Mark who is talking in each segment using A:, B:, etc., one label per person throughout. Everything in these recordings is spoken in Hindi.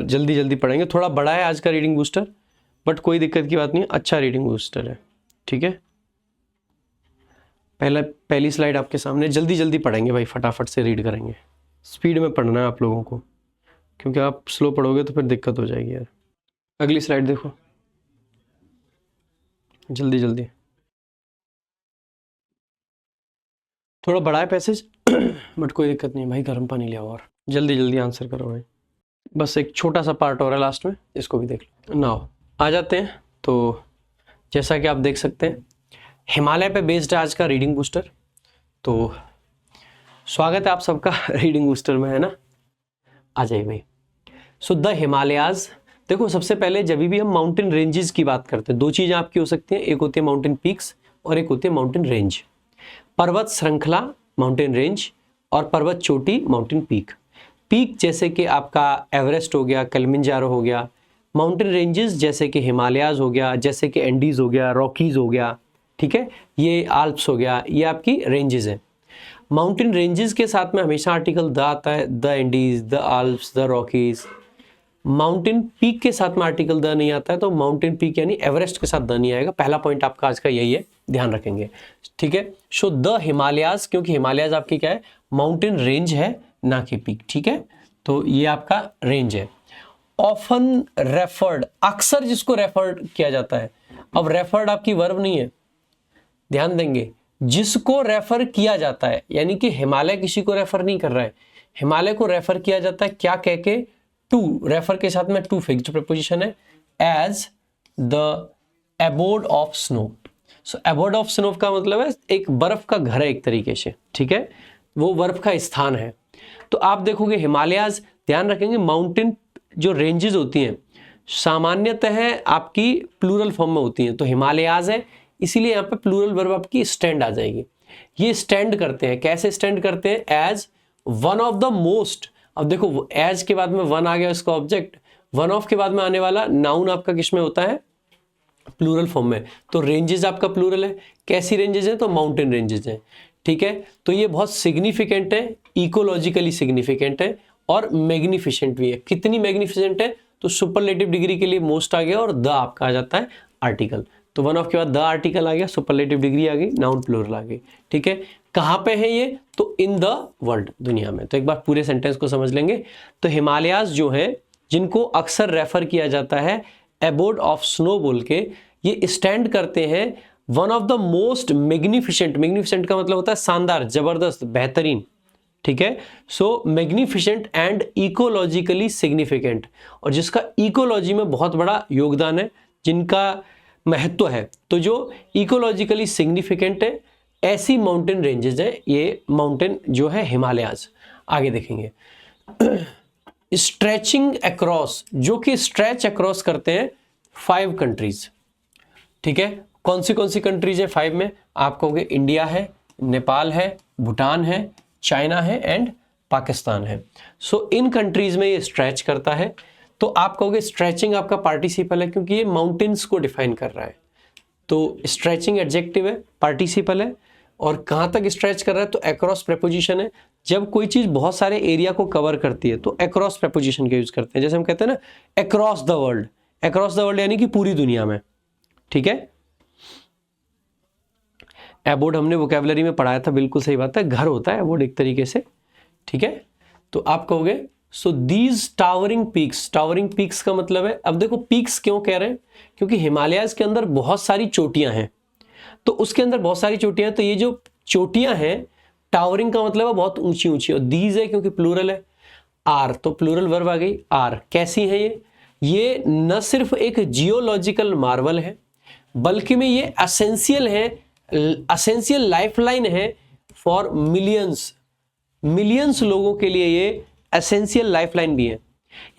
A: जल्दी जल्दी पढ़ेंगे। थोड़ा बड़ा है आज का रीडिंग बूस्टर, बट कोई दिक्कत की बात नहीं, अच्छा रीडिंग बूस्टर है, ठीक है। पहली स्लाइड आपके सामने, जल्दी जल्दी पढ़ेंगे भाई, फटाफट से रीड करेंगे, स्पीड में पढ़ना है आप लोगों को, क्योंकि आप स्लो पढ़ोगे तो फिर दिक्कत हो जाएगी यार। अगली स्लाइड देखो, जल्दी जल्दी। थोड़ा बड़ा है पैसेज बट कोई दिक्कत नहीं भाई, गर्म पानी ले आओ और जल्दी जल्दी आंसर करो भाई। बस एक छोटा सा पार्ट और है लास्ट में, इसको भी देख लो। नाउ आ जाते हैं। तो जैसा कि आप देख सकते हैं, हिमालय पे बेस्ड है आज का रीडिंग बूस्टर। तो स्वागत है आप सबका रीडिंग बूस्टर में, है ना। आ जाइए भाई। सो द हिमालयाज, देखो सबसे पहले जब भी हम माउंटेन रेंजेस की बात करते हैं, दो चीजें आपकी हो सकती हैं, एक होती है माउंटेन पीक्स और एक होती है माउंटेन रेंज। पर्वत श्रृंखला माउंटेन रेंज और पर्वत चोटी माउंटेन पीक। पीक जैसे कि आपका एवरेस्ट हो गया, किलिमंजारो हो गया। माउंटेन रेंजेस जैसे कि हिमालयाज हो गया, जैसे कि एंडीज हो गया, रॉकीज हो गया, ठीक है, ये आल्प्स हो गया, ये आपकी रेंजेस है। माउंटेन रेंजेस के साथ में हमेशा आर्टिकल द आता है, the Andes, the Alps, the Rockies. Mountain peak के साथ में आर्टिकल द नहीं आता है, तो माउंटेन पीक यानी एवरेस्ट के साथ द नहीं आएगा। पहला पॉइंट आपका आज का यही है, ध्यान रखेंगे, ठीक है। सो द हिमालयाज, क्योंकि हिमालयाज आपकी क्या है, माउंटेन रेंज है, ना कि पीक, ठीक है। तो ये आपका रेंज है। ऑफन रेफर्ड, अक्सर जिसको रेफर्ड किया जाता है। अब रेफर्ड आपकी वर्ब नहीं है, ध्यान देंगे, जिसको रेफर किया जाता है, यानी कि हिमालय किसी को रेफर नहीं कर रहा है, हिमालय को रेफर किया जाता है क्या कह के, टू, रेफर के साथ में टू फिक्स्ड प्रीपोजिशन है, as the abode of snow. So abode of snow का मतलब है एक बर्फ का घर है एक तरीके से, ठीक है, वो बर्फ का स्थान है। तो आप देखोगे हिमालयाज, ध्यान रखेंगे माउंटेन जो रेंजेस होती हैं सामान्यतः आपकी प्लूरल फॉर्म में होती हैं, तो हिमालयाज है, इसीलिए यहाँ पे प्लूरल वर्ब आपकी स्टैंड आ जाएगी। ये स्टैंड करते हैं, कैसे स्टैंड करते हैं, as one of the most. अब देखो एज के बाद में वन आ गया इसका ऑब्जेक्ट, वन ऑफ के बाद में आने वाला नाउन आपका किस में होता है, प्लूरल फॉर्म में। तो रेंजेस आपका प्लूरल है, कैसी रेंजेस है, तो माउंटेन रेंजेस है, ठीक है। तो ये बहुत सिग्निफिकेंट है, इकोलॉजिकली सिग्निफिकेंट है और मैग्निफिसेंट भी है। कितनी मैग्निफिसेंट है, तो सुपरलेटिव डिग्री के लिए मोस्ट आ गया और द आपका आ जाता है आर्टिकल। तो वन ऑफ के बाद द आर्टिकल आ गया, सुपरलेटिव डिग्री आ गई, नाउन प्लूरल आ गई, ठीक है। कहाँ पे है ये, तो इन द वर्ल्ड, दुनिया में। तो एक बार पूरे सेंटेंस को समझ लेंगे। तो हिमालयाज जो है, जिनको अक्सर रेफर किया जाता है एबोर्ड ऑफ स्नो बोल के, ये स्टैंड करते हैं one of the most magnificent, magnificent का मतलब होता है शानदार, जबरदस्त, बेहतरीन, ठीक है। सो मैग्निफिसेंट एंड इकोलॉजिकली सिग्निफिकेंट, और जिसका इकोलॉजी में बहुत बड़ा योगदान है, जिनका महत्व है। तो जो इकोलॉजिकली सिग्निफिकेंट है, ऐसी माउंटेन रेंजेस है ये माउंटेन जो है हिमालयाज। आगे देखेंगे, स्ट्रेचिंग अक्रॉस, जो कि स्ट्रेच अक्रॉस करते हैं 5 कंट्रीज, ठीक है। कौन सी कंट्रीज है 5 में, आप कहोगे इंडिया है, नेपाल है, भूटान है, चाइना है एंड पाकिस्तान है। सो इन कंट्रीज में ये स्ट्रेच करता है। तो आप कहोगे स्ट्रेचिंग आपका पार्टिसिपल है, क्योंकि ये माउंटेन्स को डिफाइन कर रहा है। तो स्ट्रेचिंग एडजेक्टिव है, पार्टिसिपल है, और कहाँ तक स्ट्रेच कर रहा है, तो अक्रॉस प्रेपोजिशन है। जब कोई चीज बहुत सारे एरिया को कवर करती है तो अक्रॉस प्रेपोजिशन का यूज करते हैं। जैसे हम कहते हैं ना across the world, across the world यानी कि पूरी दुनिया में, ठीक है। एबोर्ड हमने वोकैबुलरी में पढ़ाया था, बिल्कुल सही बात है, घर होता है एबोर्ड एक तरीके से, ठीक है। तो आप कहोगे so these towering peaks, towering peaks का मतलब है, अब देखो पीक्स क्यों कह रहे हैं, क्योंकि हिमालयाज के अंदर बहुत सारी चोटियां हैं, तो उसके अंदर बहुत सारी चोटियां, तो ये जो चोटियां हैं, टावरिंग का मतलब है बहुत ऊंची ऊंची, और दीज है क्योंकि प्लूरल है, आर तो प्लूरल वर्ब आ गई, आर कैसी है ये न सिर्फ एक जियोलॉजिकल मार्वल है, बल्कि में ये एसेंशियल है, एसेंशियल लाइफलाइन है फॉर मिलियंस, मिलियंस लोगों के लिए ये एसेंशियल लाइफलाइन भी है।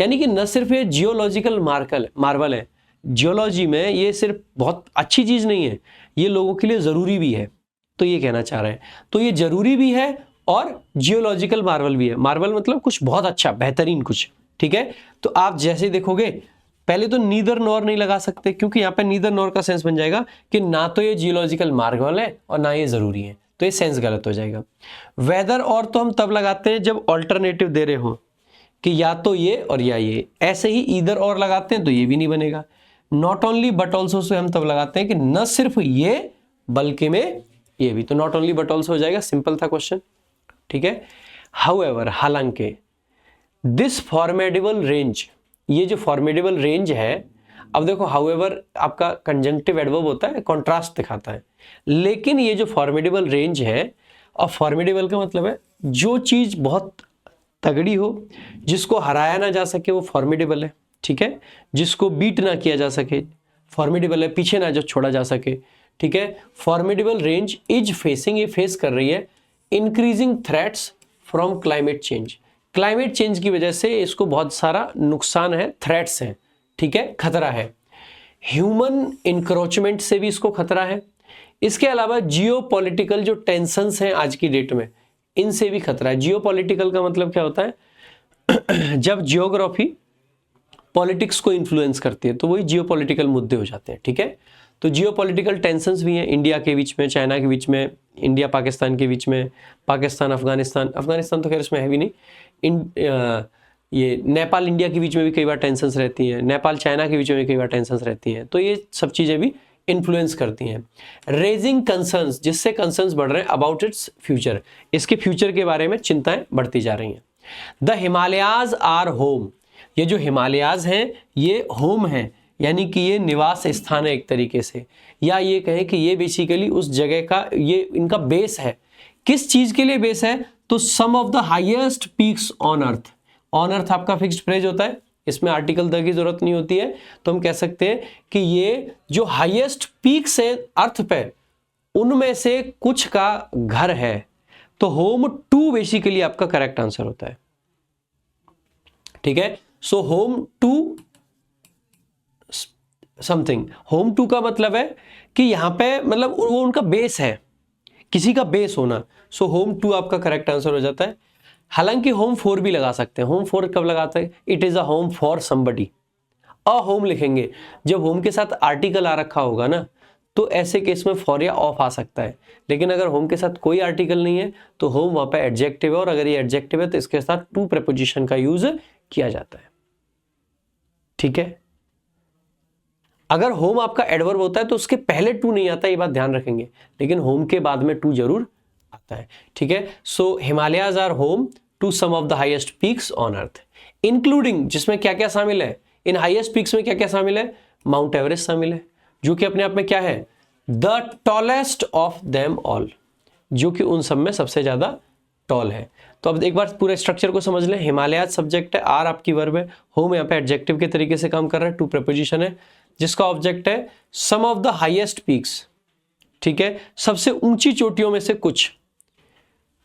A: यानी कि न सिर्फ ये जियोलॉजिकल मार्वल है, जियोलॉजी में ये सिर्फ बहुत अच्छी चीज नहीं है, ये लोगों के लिए जरूरी भी है, तो ये कहना चाह रहे हैं। तो ये जरूरी भी है और जियोलॉजिकल मार्वल भी है। मार्वल मतलब कुछ बहुत अच्छा, बेहतरीन कुछ, ठीक है। तो आप जैसे देखोगे, पहले तो नीदर नॉर नहीं लगा सकते, क्योंकि यहाँ पे नीदर नॉर का सेंस बन जाएगा कि ना तो ये जियोलॉजिकल मार्वल है और ना ये जरूरी है, तो ये सेंस गलत हो जाएगा। वेदर और तो हम तब लगाते हैं जब ऑल्टरनेटिव दे रहे हो, कि या तो ये और या ये, ऐसे ही ईदर और लगाते हैं तो ये भी नहीं बनेगा। Not only but also say हम तब लगाते हैं कि न सिर्फ ये बल्कि में ये भी, तो नॉट ओनली बट ऑल्सो हो जाएगा। सिंपल था क्वेश्चन, ठीक है। हाउएवर, हालांकि, दिस फॉर्मेडेबल रेंज, ये जो फॉर्मेडेबल रेंज है, अब देखो हाउएवर आपका कंजंक्टिव एडवर्ब होता है, कॉन्ट्रास्ट दिखाता है, लेकिन ये जो फॉर्मेडेबल रेंज है, और फॉर्मेडेबल का मतलब है जो चीज बहुत तगड़ी हो, जिसको हराया ना जा सके, वो फॉर्मेडेबल है, ठीक है। जिसको बीट ना किया जा सके, फॉर्मेडेबल है, पीछे ना जो छोड़ा जा सके, ठीक है। फॉर्मेडेबल रेंज इज फेसिंग, ये फेस कर रही है increasing threats from climate change. Climate change की वजह से इसको बहुत सारा नुकसान है, थ्रेट्स हैं, ठीक है, खतरा है। ह्यूमन इंक्रोचमेंट से भी इसको खतरा है। इसके अलावा जियोपॉलिटिकल जो टेंशंस हैं आज की डेट में, इनसे भी खतरा है। जियोपॉलिटिकल का मतलब क्या होता है? जब जियोग्राफी पॉलिटिक्स को इन्फ्लुएंस करती है तो वही जियोपॉलिटिकल मुद्दे हो जाते हैं, ठीक है। तो जियोपॉलिटिकल टेंशंस भी हैं इंडिया के बीच में, चाइना के बीच में, इंडिया पाकिस्तान के बीच में, पाकिस्तान अफगानिस्तान, अफगानिस्तान तो खैर इसमें है भी नहीं, ये नेपाल इंडिया के बीच में भी कई बार टेंशंस रहती हैं, नेपाल चाइना के बीच में भी कई बार टेंशंस रहती हैं। तो ये सब चीज़ें भी इन्फ्लुएंस करती हैं। रेजिंग कंसर्न्स, जिससे कंसर्न्स बढ़ रहे हैं अबाउट इट्स फ्यूचर, इसके फ्यूचर के बारे में चिंताएं बढ़ती जा रही हैं। द हिमालयाज आर होम, ये जो हिमालयाज हैं ये होम है, यानी कि ये निवास स्थान है एक तरीके से, या ये कहें कि ये बेसिकली उस जगह का, ये इनका बेस है। किस चीज के लिए बेस है? तो sum of the highest peaks on earth. On earth आपका फिक्स्ड फ्रेज होता है, इसमें आर्टिकल द की जरूरत नहीं होती है, तो हम कह सकते हैं कि ये जो हाईएस्ट पीक्स है अर्थ पे, उनमें से कुछ का घर है। तो होम टू बेसिकली आपका करेक्ट आंसर होता है, ठीक है। So home to something, home to का मतलब है कि यहां पे मतलब वो उनका बेस है, किसी का बेस होना। सो होम टू आपका करेक्ट आंसर हो जाता है। हालांकि होम फॉर भी लगा सकते हैं। होम फॉर कब लगाते हैं? It is a home for somebody. A home लिखेंगे, जब होम के साथ आर्टिकल आ रखा होगा ना, तो ऐसे केस में फॉर या ऑफ आ सकता है। लेकिन अगर होम के साथ कोई आर्टिकल नहीं है तो होम वहां पे एडजेक्टिव है, और अगर ये एडजेक्टिव है तो इसके साथ टू प्रीपोजिशन का यूज किया जाता है, ठीक है। अगर होम आपका एडवर्ब होता है तो उसके पहले टू नहीं आता, ये बात ध्यान रखेंगे, लेकिन होम के बाद में टू जरूर आता है, ठीक है। So Himalayas are home to some of the highest peaks on earth, including, जिसमें क्या क्या शामिल है? इन हाईएस्ट पीक्स में क्या क्या शामिल है? माउंट एवरेस्ट शामिल है, जो कि अपने आप में क्या है? The tallest of them all, जो कि उन सब में सबसे ज्यादा टॉल है। तो अब एक बार पूरे स्ट्रक्चर को समझ लें। हिमालयाज सब्जेक्ट है, आर आपकी वर्ब है, होम यहाँ पे एडजेक्टिव के तरीके से काम कर रहा है, टू प्रीपोजिशन है, जिसका ऑब्जेक्ट है सम ऑफ द हाईएस्ट पीक्स, ठीक है, सबसे ऊंची चोटियों में से कुछ।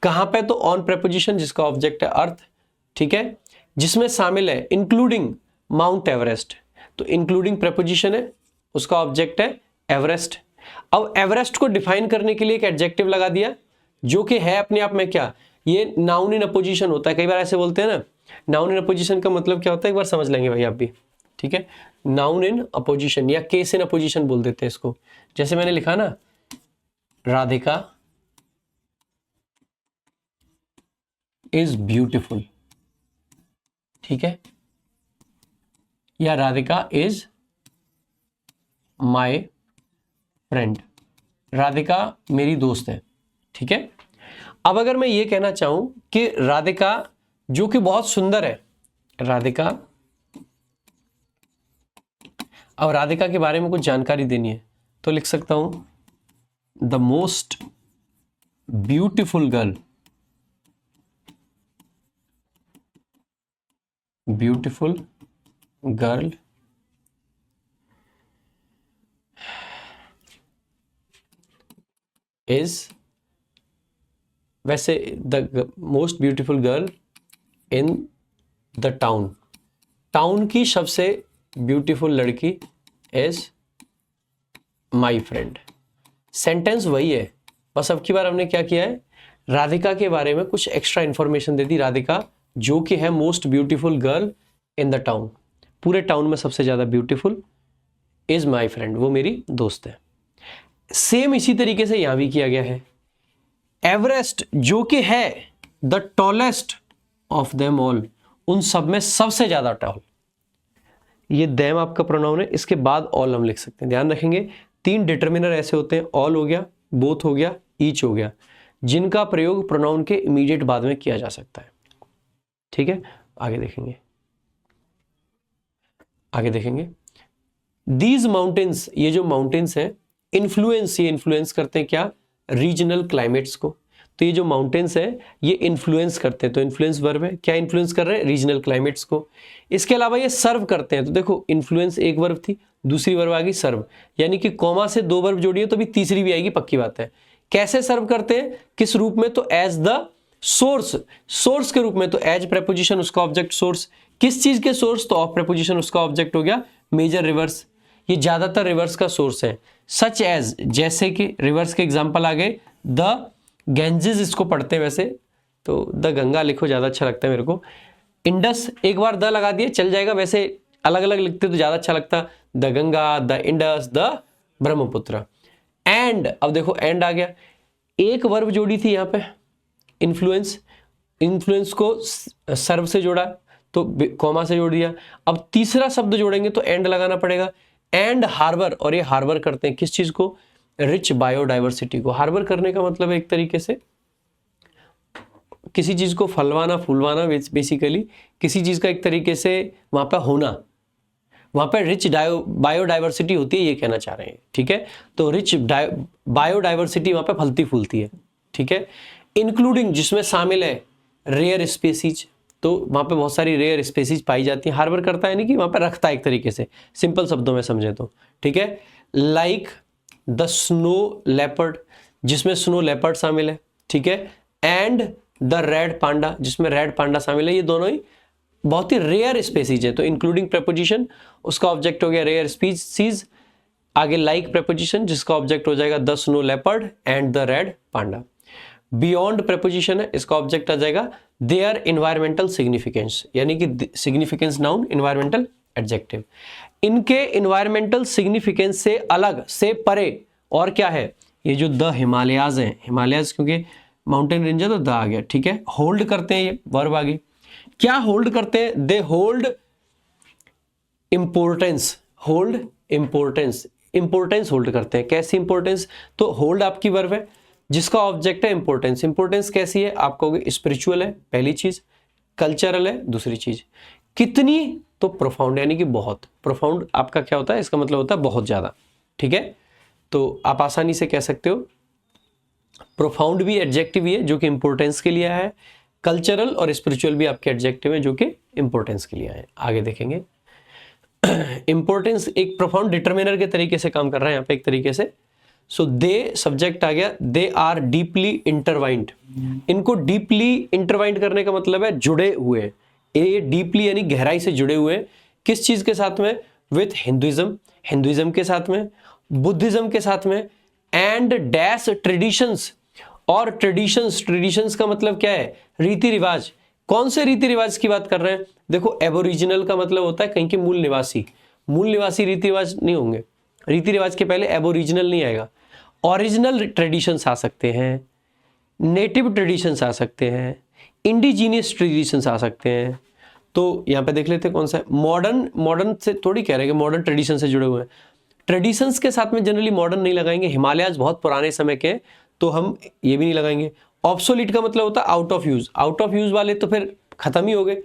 A: कहां पे? तो ऑन प्रीपोजिशन, जिसका ऑब्जेक्ट है अर्थ, ठीक है, जिसमें शामिल है इंक्लूडिंग माउंट एवरेस्ट, तो इंक्लूडिंग प्रीपोजिशन है, उसका ऑब्जेक्ट है एवरेस्ट। अब एवरेस्ट को डिफाइन करने के लिए एक एडजेक्टिव लगा दिया, जो कि है अपने आप में क्या? ये नाउन इन अपोजिशन होता है। कई बार ऐसे बोलते हैं ना, नाउन इन अपोजिशन का मतलब क्या होता है, एक बार समझ लेंगे भाई आप भी, ठीक है। नाउन इन अपोजिशन या केस इन अपोजिशन बोल देते हैं इसको। जैसे मैंने लिखा ना, राधिका इज ब्यूटिफुल, ठीक है, या Radhika is my friend, Radhika मेरी दोस्त है, ठीक है। अब अगर मैं ये कहना चाहूं कि राधिका जो कि बहुत सुंदर है, राधिका, अब राधिका के बारे में कुछ जानकारी देनी है तो लिख सकता हूं the most beautiful girl, beautiful girl is, वैसे the most beautiful girl in the town, town की सबसे ब्यूटीफुल लड़की इज माई फ्रेंड। सेंटेंस वही है, बस अब की बार हमने क्या किया है, राधिका के बारे में कुछ एक्स्ट्रा इंफॉर्मेशन दे दी। राधिका जो कि है most beautiful girl in the town, पूरे टाउन में सबसे ज्यादा ब्यूटीफुल, इज माई फ्रेंड, वो मेरी दोस्त है। सेम इसी तरीके से यहां भी किया गया है। एवरेस्ट जो कि है the tallest of them all, उन सब में सबसे ज्यादा टॉल। ये देम आपका प्रोनाउन है, इसके बाद ऑल हम लिख सकते हैं। ध्यान रखेंगे 3 डिटर्मिनर ऐसे होते हैं, ऑल हो गया, बोथ हो गया, ईच हो गया, जिनका प्रयोग प्रोनाउन के इमीडिएट बाद में किया जा सकता है। ठीक है, आगे देखेंगे, आगे देखेंगे। दीज माउंटेन्स, ये जो माउंटेन्स हैं, इन्फ्लुएंस, ये इन्फ्लुएंस करते हैं क्या, रीजनल क्लाइमेट्स को। तो ये जो माउंटेन्स हैं ये इन्फ्लुएंस करते हैं, तो इन्फ्लुएंस वर्ब है, क्या इन्फ्लुएंस कर रहे हैं, रीजनल क्लाइमेट्स को। इसके अलावा ये सर्व करते हैं, तो देखो इन्फ्लुएंस एक वर्ब थी, दूसरी वर्ब आ गई सर्व, यानी कि कॉमा से 2 वर्ब जोड़िए तो भी तीसरी भी आएगी, पक्की बात है। कैसे सर्व करते हैं, किस रूप में, तो एज द सोर्स, सोर्स के रूप में, तो एज प्रेपोजिशन उसका ऑब्जेक्ट सोर्स, किस चीज के सोर्स, तो ऑफ प्रेपोजिशन उसका ऑब्जेक्ट हो गया मेजर रिवर्स, ये ज्यादातर रिवर्स का सोर्स है। सच एज, जैसे कि रिवर्स के एग्जांपल आ गए, द गैंजेस इसको पढ़ते हैं वैसे, तो द गंगा लिखो ज्यादा अच्छा लगता है मेरे को। इंडस, एक बार द लगा दिए चल जाएगा, वैसे अलग अलग लिखते तो ज्यादा अच्छा लगता, the Ganga, the Indus, the Brahmaputra. And, अब देखो एंड आ गया, एक वर्ब जोड़ी थी यहाँ पे इन्फ्लुएंस, इन्फ्लुएंस को सर्व से जोड़ा तो कॉमा से जोड़ दिया। अब तीसरा शब्द जोड़ेंगे तो एंड लगाना पड़ेगा, एंड हार्बर, और ये हार्बर करते हैं किस चीज को, रिच बायोडाइवर्सिटी को। हार्बर करने का मतलब है एक तरीके से किसी चीज को फलवाना फूलवाना, बेसिकली किसी चीज का एक तरीके से वहां पर होना, वहां पर रिच बायोडाइवर्सिटी होती है, ये कहना चाह रहे हैं। ठीक है, तो रिच बायोडाइवर्सिटी वहां पर फलती फूलती है। ठीक है, इंक्लूडिंग, जिसमें शामिल है रेयर स्पीसीज, तो वहां पे बहुत सारी रेयर स्पीसीज पाई जाती है। हार्बर करता है यानी कि वहां पे रखता है एक तरीके से, सिंपल शब्दों में समझे तो। ठीक है, लाइक द स्नो लेपर्ड, जिसमें स्नो लेपर्ड शामिल है। ठीक है, एंड द रेड पांडा, जिसमें रेड पांडा शामिल है, ये दोनों ही बहुत ही रेयर स्पीसीज है। तो इंक्लूडिंग प्रेपोजिशन उसका ऑब्जेक्ट हो गया रेयर स्पीसीज, आगे लाइक प्रेपोजिशन जिसका ऑब्जेक्ट हो जाएगा the snow leopard and the red panda. Beyond preposition है, इसका ऑब्जेक्ट आ जाएगा देयर इन्वायरमेंटल सिग्निफिकेंस, यानी कि सिग्निफिकेंस नाउन, इन्वायरमेंटल एडजेक्टिव। इनके इन्वायरमेंटल सिग्निफिकेंस से अलग, से परे, और क्या है, ये जो द हिमालयाज हैं, हिमालयाज क्योंकि माउंटेन रेंज है तो द आ गया। ठीक है, होल्ड करते हैं, ये वर्ब आ गई, क्या होल्ड करते हैं, they hold importance, hold importance, importance hold करते हैं। कैसी इंपोर्टेंस, तो होल्ड आपकी वर्ब है जिसका ऑब्जेक्ट है इंपोर्टेंस। इंपोर्टेंस कैसी है, आप कहोगे स्पिरिचुअल है पहली चीज, कल्चरल है दूसरी चीज, कितनी, तो प्रोफाउंड, यानी कि बहुत। प्रोफाउंड आपका क्या होता है, इसका मतलब होता है बहुत ज्यादा। ठीक है, तो आप आसानी से कह सकते हो प्रोफाउंड भी एडजेक्टिव ही है जो कि इंपोर्टेंस के लिए है, कल्चरल और स्पिरिचुअल भी आपके एडजेक्टिव है जो कि इंपोर्टेंस के लिए है। आगे देखेंगे, इंपोर्टेंस एक प्रोफाउंड डिटर्मिनर के तरीके से काम कर रहा है यहाँ पे एक तरीके से। सो दे सब्जेक्ट आ गया, दे आर डीपली इंटरवाइंड, इनको डीपली इंटरवाइंड करने का मतलब है जुड़े हुए, ये डीपली यानी गहराई से जुड़े हुए, किस चीज के साथ में, विथ हिंदुइज्म, हिंदुइज्म के साथ में, बुद्धिज्म के साथ में, एंड डैश ट्रेडिशंस, और ट्रेडिशंस, ट्रेडिशंस का मतलब क्या है, रीति रिवाज। कौन से रीति रिवाज की बात कर रहे हैं, देखो एबोरिजिनल का मतलब होता है कहीं के मूल निवासी, मूल निवासी रीति रिवाज नहीं होंगे, रीति रिवाज के पहले एबोरिजिनल नहीं आएगा। ओरिजिनल ट्रेडिशंस आ सकते हैं, नेटिव ट्रेडिशंस आ सकते हैं, इंडिजीनियस ट्रेडिशंस आ सकते हैं। तो यहाँ पे देख लेते हैं कौन सा है, मॉडर्न, मॉडर्न से थोड़ी कह रहे हैं कि मॉडर्न ट्रेडिशन से जुड़े हुए हैं, ट्रेडिशंस के साथ में जनरली मॉडर्न नहीं लगाएंगे, हिमालयाज बहुत पुराने समय के हैं तो हम ये भी नहीं लगाएंगे। ऑब्सोलीट का मतलब होता है out of use, out of use वाले तो फिर खत्म ही हो गए,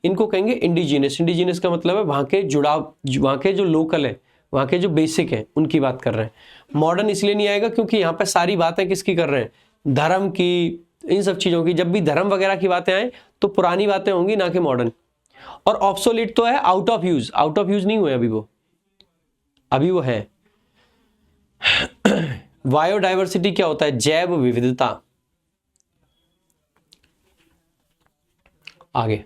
A: इनको कहेंगे इंडिजीनियस। इंडिजीनियस का मतलब है वहाँ के जुड़ाव, वहाँ के जो लोकल है, वहाँ के जो बेसिक है उनकी बात कर रहे हैं। मॉडर्न इसलिए नहीं आएगा क्योंकि यहाँ पे सारी बातें किसकी कर रहे हैं, धर्म की, इन सब चीजों की। जब भी धर्म वगैरह की बातें आए तो पुरानी बातें होंगी ना कि मॉडर्न। और ऑब्सोलीट तो है out of use, out of use नहीं हुए अभी, वो अभी वो है। बायोडाइवर्सिटी क्या होता है, जैव विविधता। आगे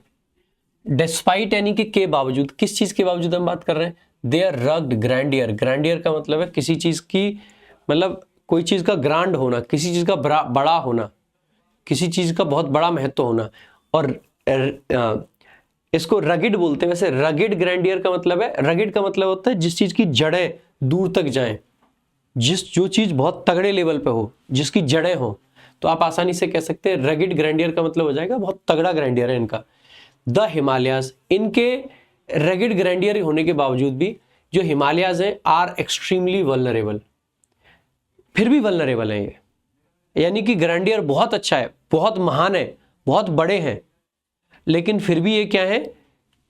A: डिस्पाइट यानी कि के बावजूद, किस चीज के बावजूद हम बात कर रहे हैं, देयर रग्ड ग्रैंडियर, ग्रैंडियर का मतलब है किसी चीज की, मतलब कोई चीज का ग्रांड होना, किसी चीज का बड़ा होना, किसी चीज का बहुत बड़ा महत्व होना। और इसको रगिड बोलते हैं वैसे, रगिड ग्रैंडियर का मतलब है, रगिड का मतलब होता है जिस चीज की जड़ें दूर तक जाएं, जो चीज बहुत तगड़े लेवल पे हो, जिसकी जड़ें हो, तो आप आसानी से कह सकते हैं रगिड ग्रैंडियर का मतलब हो जाएगा बहुत तगड़ा ग्रैंडियर है इनका। द हिमालयाज, इनके रेगिड ग्रैंडियर होने के बावजूद भी जो हिमालयाज हैं आर एक्सट्रीमली वल्नरेबल, फिर भी वल्नरेबल है ये, यानी कि ग्रैंडियर बहुत अच्छा है, बहुत महान है, बहुत बड़े हैं, लेकिन फिर भी ये क्या है,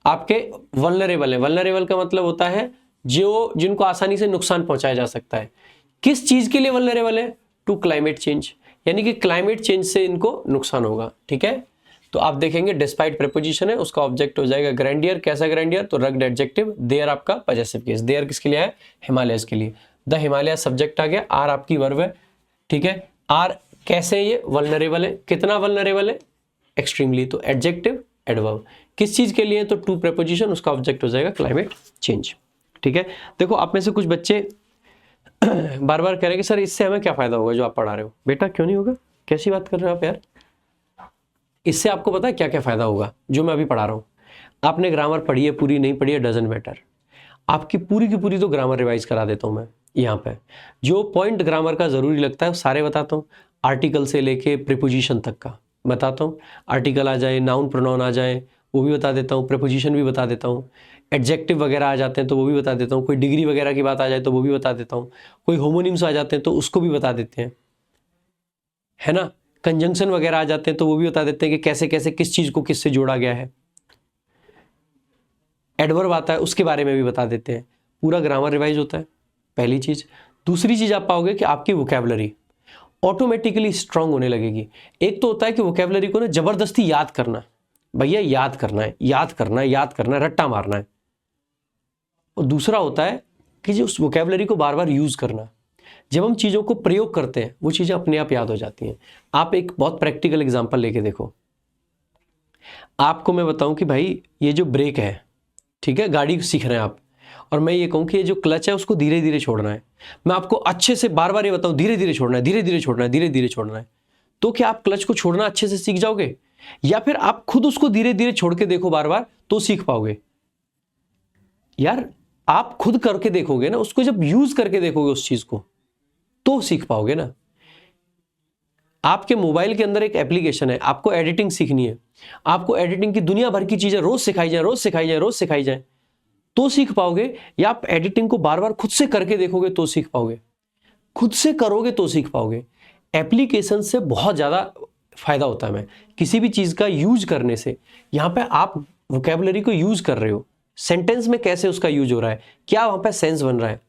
A: आपके वल्नरेबल है। वल्नरेबल का मतलब होता है जो जिनको आसानी से नुकसान पहुंचाया जा सकता है। किस चीज के लिए वल्नरेबल है? टू क्लाइमेट चेंज, यानी कि क्लाइमेट चेंज से इनको नुकसान होगा। ठीक है, तो आप देखेंगे डिस्पाइट प्रीपोजिशन है, उसका ऑब्जेक्ट हो जाएगा ग्रैंडियर। कैसा ग्रैंडियर? तो रग्ड एडजेक्टिव। देयर आपका पजेसिव केस, देयर किसके लिए है? हिमालयस के लिए। द हिमालय सब्जेक्ट आ गया, आर आपकी वर्ब है। ठीक है, आर कैसे ये वल्नरेबल है, कितना वल्नरेबल है? एक्सट्रीमली, तो एडजेक्टिव एडवर्ब। किस चीज के लिए? तो टू प्रीपोजिशन, उसका ऑब्जेक्ट हो जाएगा क्लाइमेट चेंज। ठीक है, देखो आप में से कुछ बच्चे बार बार कह रहे हैं कि सर इससे हमें क्या फायदा होगा जो आप पढ़ा रहे हो। बेटा क्यों नहीं होगा, कैसी बात कर रहे हो आप यार? इससे आपको पता है क्या क्या फायदा होगा जो मैं अभी पढ़ा रहा हूं। आपने ग्रामर पढ़ी है, पूरी नहीं पढ़ी है, डजंट मैटर, आपकी पूरी की पूरी तो ग्रामर रिवाइज करा देता हूं मैं। यहाँ पे जो पॉइंट ग्रामर का जरूरी लगता है वो सारे बताता हूँ, आर्टिकल से लेके प्रीपोजिशन तक का बताता हूँ। आर्टिकल आ जाए, नाउन प्रोनाउन आ जाए, वो भी बता देता हूँ, प्रीपोजिशन भी बता देता हूँ, एडजेक्टिव वगैरह आ जाते हैं तो वो भी बता देता हूँ, कोई डिग्री वगैरह की बात आ जाए तो वो भी बता देता हूँ, कोई होमोनिम्स आ जाते हैं तो उसको भी बता देते हैं, है ना। कंजंक्शन वगैरह आ जाते हैं तो वो भी बता देते हैं कि कैसे कैसे किस चीज को किससे जोड़ा गया है। एडवर्ब आता है उसके बारे में भी बता देते हैं। पूरा ग्रामर रिवाइज होता है, पहली चीज। दूसरी चीज आप पाओगे कि आपकी वोकैबुलरी ऑटोमेटिकली स्ट्रांग होने लगेगी। एक तो होता है कि वोकैबुलरी को ना जबरदस्ती याद करना, भैया याद करना है, याद करना है, याद करना है, रट्टा मारना है। और दूसरा होता है कि जो उस वोकैबुलरी को बार बार यूज करना। जब हम चीजों को प्रयोग करते हैं वो चीजें अपने आप याद हो जाती हैं। आप एक बहुत प्रैक्टिकल एग्जांपल लेके देखो। आपको मैं बताऊं कि भाई ये जो ब्रेक है, ठीक है, गाड़ी सीख रहे हैं आप, और मैं ये कहूं कि ये जो क्लच है उसको धीरे धीरे छोड़ना है, मैं आपको अच्छे से बार बार ये बताऊं धीरे धीरे छोड़ना है, धीरे धीरे छोड़ना है, धीरे धीरे छोड़ना है, तो क्या आप क्लच को छोड़ना अच्छे से सीख जाओगे? या फिर आप खुद उसको धीरे धीरे छोड़ के देखो बार बार तो सीख पाओगे? यार आप खुद करके देखोगे ना, उसको जब यूज करके देखोगे उस चीज को तो सीख पाओगे ना। आपके मोबाइल के अंदर एक एप्लीकेशन है, आपको एडिटिंग सीखनी है, आपको एडिटिंग की दुनिया भर की चीजें रोज सिखाई जाए, रोज सिखाई जाए, रोज सिखाई जाए तो सीख पाओगे, या आप एडिटिंग को बार बार खुद से करके देखोगे तो सीख पाओगे? खुद से करोगे तो सीख पाओगे। एप्लीकेशन से बहुत ज्यादा फायदा होता है। मैं किसी भी चीज का यूज करने से, यहां पे आप वोकैबुलरी को यूज कर रहे हो, सेंटेंस में कैसे उसका यूज हो रहा है, क्या वहां पे सेंस बन रहा है,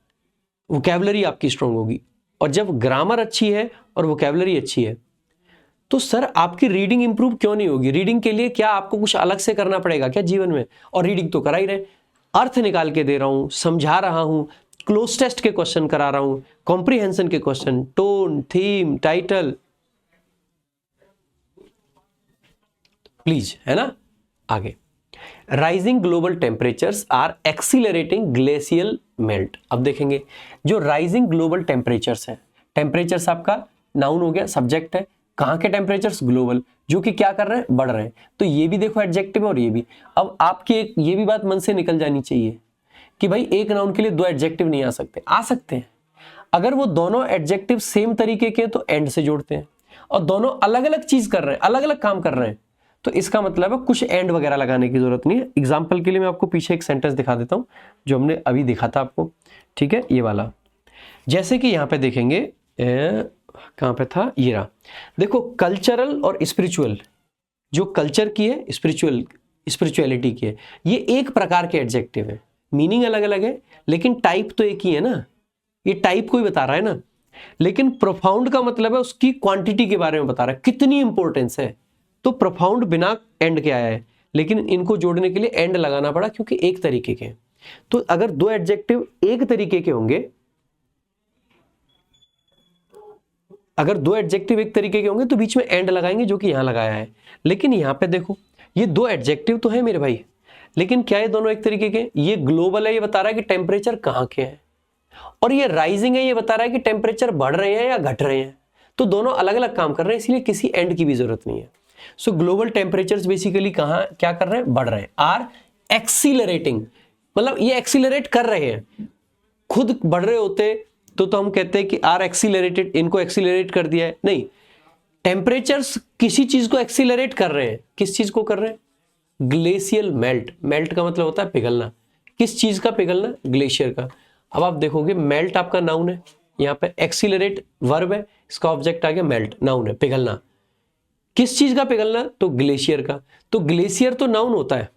A: वोकैबुलरी आपकी स्ट्रांग होगी। और जब ग्रामर अच्छी है और वोकैबुलरी अच्छी है तो सर आपकी रीडिंग इंप्रूव क्यों नहीं होगी? रीडिंग के लिए क्या आपको कुछ अलग से करना पड़ेगा क्या जीवन में? और रीडिंग तो करा ही रहे, अर्थ निकाल के दे रहा हूं, समझा रहा हूं, क्लोज टेस्ट के क्वेश्चन करा रहा हूं, कॉम्प्रिहेंशन के question, tone, theme, title, please, है ना। आगे, rising global temperatures are accelerating glacial melt. अब देखेंगे जो राइजिंग ग्लोबल टेम्परेचर्स है, टेम्परेचर्स आपका नाउन हो गया, सब्जेक्ट है, कहां के टेम्परेचर्स? ग्लोबल, जो कि क्या कर रहे हैं? बढ़ रहे हैं। तो ये भी देखो एडजेक्टिव है और ये भी। अब आपकी एक ये भी बात मन से निकल जानी चाहिए कि भाई एक नाउन के लिए दो एडजेक्टिव नहीं आ सकते। आ सकते हैं, अगर वो दोनों एडजेक्टिव सेम तरीके के तो एंड से जोड़ते हैं, और दोनों अलग अलग चीज कर रहे हैं, अलग अलग काम कर रहे हैं, तो इसका मतलब है कुछ एंड वगैरह लगाने की जरूरत नहीं है। एग्जाम्पल के लिए मैं आपको पीछे एक सेंटेंस दिखा देता हूं जो हमने अभी देखा था आपको, ठीक है, ये वाला। जैसे कि यहां पे देखेंगे, कहां पे था, ये रहा। देखो कल्चरल और स्पिरिचुअल, जो कल्चर की है, स्पिरिचुअलिटी की है, ये एक प्रकार के एडजेक्टिव है, मीनिंग अलग अलग है लेकिन टाइप तो एक ही है ना, ये टाइप को ही बता रहा है ना। लेकिन प्रोफाउंड का मतलब है उसकी क्वांटिटी के बारे में बता रहा है, कितनी इंपॉर्टेंस है। तो प्रोफाउंड बिना एंड के आया है, लेकिन इनको जोड़ने के लिए एंड लगाना पड़ा क्योंकि एक तरीके के। तो अगर दो एडजेक्टिव एक तरीके के होंगे, अगर दो एडजेक्टिव एक तरीके के होंगे तो बीच में एंड लगाएंगे, जो कि यहां लगाया है। लेकिन यहां पे देखो ये दो एडजेक्टिव तो है मेरे भाई, लेकिन क्या ये दोनों एक तरीके के? ये ग्लोबल है, ये बता रहा है कि टेम्परेचर कहां के हैं, और ये राइजिंग है, ये बता रहा है कि टेम्परेचर बढ़ रहे हैं या घट रहे हैं। तो दोनों अलग अलग काम कर रहे हैं, इसलिए किसी एंड की भी जरूरत नहीं है। सो ग्लोबल टेम्परेचर्स बेसिकली कहां क्या कर रहे हैं? बढ़ रहे हैं। आर एक्सीलरेटिंग, मतलब ये एक्सीलरेट कर रहे हैं। खुद बढ़ रहे होते तो हम कहते हैं कि आर एक्सीलरेटेड, इनको एक्सीलरेट कर दिया है। नहीं, टेम्परेचर्स किसी चीज को एक्सीलरेट कर रहे हैं। किस चीज को कर रहे हैं? ग्लेशियल मेल्ट, मेल्ट का मतलब होता है पिघलना। किस चीज का पिघलना? ग्लेशियर का। अब आप देखोगे मेल्ट आपका नाउन है, यहाँ पे एक्सीलरेट वर्ब है, इसका ऑब्जेक्ट आ गया मेल्ट, नाउन है पिघलना। किस चीज का पिघलना? तो ग्लेशियर का। तो ग्लेशियर तो नाउन होता है,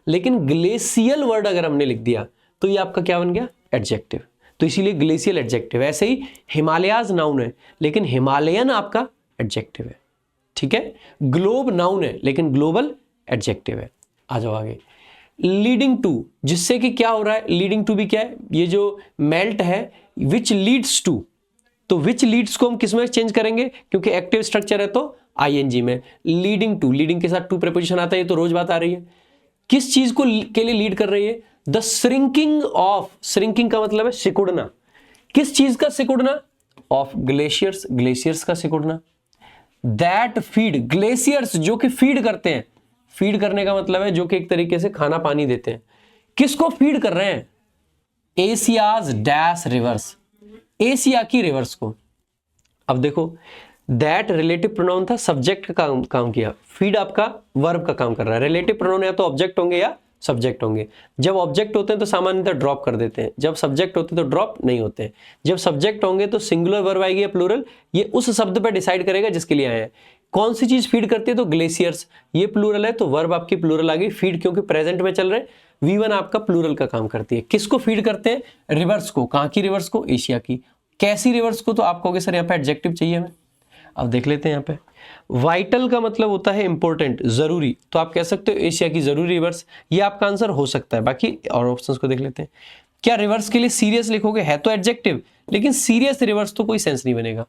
A: लेकिन ग्लेशियल वर्ड अगर हमने लिख दिया तो ये आपका क्या बन गया? एडजेक्टिव। तो इसीलिए ग्लेशियल एडजेक्टिव। ऐसे ही हिमालयाज नाउन है, लेकिन हिमालयन आपका एडजेक्टिव है। ठीक है, ग्लोब नाउन है लेकिन ग्लोबल एडजेक्टिव है। आ जाओ आगे। लीडिंग टू, जिससे कि क्या हो रहा है? लीडिंग टू भी क्या है? ये जो मेल्ट है, विच लीड्स टू, तो विच लीड्स को हम किस में चेंज करेंगे? क्योंकि एक्टिव स्ट्रक्चर है तो आईएनजी में। लीडिंग टू, लीडिंग के साथ टू प्रीपोजिशन आता है, ये तो रोज बात आ रही है। किस चीज को के लिए लीड कर रही है? द श्रिंकिंग ऑफ, श्रिंकिंग का मतलब है सिकुड़ना। किस चीज का सिकुड़ना? ऑफ ग्लेशियर्स, ग्लेशियर्स का सिकुड़ना। दैट फीड, ग्लेशियर्स जो कि फीड करते हैं, फीड करने का मतलब है जो कि एक तरीके से खाना पानी देते हैं। किसको फीड कर रहे हैं? एशियाज डैश रिवर्स, एशिया की रिवर्स को। अब देखो दैट रिलेटिव प्रोनाउन था, सब्जेक्ट का काम किया। फीड आपका वर्ब का काम कर रहा है। रिलेटिव प्रोनाउन या तो ऑब्जेक्ट होंगे या सब्जेक्ट होंगे। जब ऑब्जेक्ट होते हैं तो सामान्यतः ड्रॉप कर देते हैं, जब सब्जेक्ट होते हैं तो ड्रॉप नहीं होते हैं। जब सब्जेक्ट होंगे तो सिंगुलर वर्ब आएगी या प्लूरल, ये उस शब्द पर डिसाइड करेगा जिसके लिए आए हैं। कौन सी चीज फीड करती है? तो ग्लेशियर्स, ये प्लूरल है तो वर्ब आपकी प्लूरल आ गई। फीड क्योंकि प्रेजेंट में चल रहे हैं, V1 आपका प्लूरल का काम करती है। किसको फीड करते हैं? रिवर्स को। कहां की रिवर्स को? एशिया की। कैसी रिवर्स को? तो आप कहोगे सर यहाँ पे एडजेक्टिव चाहिए हमें। अब देख लेते हैं यहाँ पे। वाइटल का मतलब होता है इंपॉर्टेंट, जरूरी, तो आप कह सकते हो एशिया की जरूरी रिवर्स, ये आपका आंसर हो सकता है। बाकी और ऑप्शंस को देख लेते हैं। क्या रिवर्स के लिए सीरियस लिखोगे? है तो एडजेक्टिव, लेकिन सीरियस रिवर्स तो कोई सेंस नहीं बनेगा।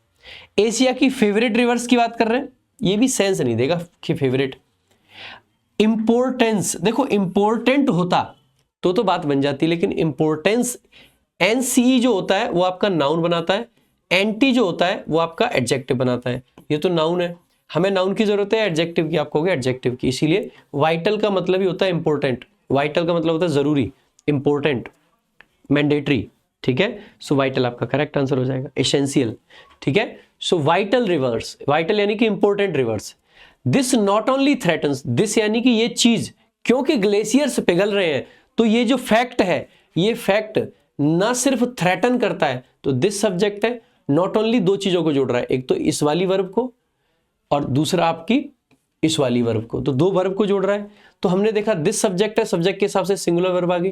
A: एशिया की फेवरेट रिवर्स की बात कर रहे हैं, ये भी सेंस नहीं देगा कि फेवरेट। इंपोर्टेंस, देखो इंपॉर्टेंट होता तो बात बन जाती, लेकिन इंपॉर्टेंस एनसीई जो होता है वो आपका नाउन बनाता है, एंटी जो होता है वो आपका एडजेक्टिव बनाता है। ये तो नाउन है, हमें नाउन की जरूरत है एडजेक्टिव की, आप कहोगे एडजेक्टिव की। इसीलिए वाइटल का मतलब ही होता है इंपॉर्टेंट, वाइटल का मतलब होता है जरूरी, इंपॉर्टेंट, मैंडेटरी। ठीक है, सो वाइटल आपका करेक्ट आंसर हो जाएगा। एसेंशियल, ठीक है। सो वाइटल रिवर्स, वाइटल यानी कि important rivers. This not only threatens, this यानी कि ये चीज, क्योंकि ग्लेशियर्स पिघल रहे हैं तो ये जो फैक्ट है, ये फैक्ट ना सिर्फ थ्रेटन करता है, तो दिस सब्जेक्ट है, नॉट ओनली दो चीजों को जोड़ रहा है, एक तो इस वाली वर्ब को और दूसरा आपकी इस वाली वर्ब को, तो दो वर्ब को जोड़ रहा है। तो हमने देखा दिस सब्जेक्ट है, सब्जेक्ट के हिसाब से सिंगुलर वर्ब आ गई।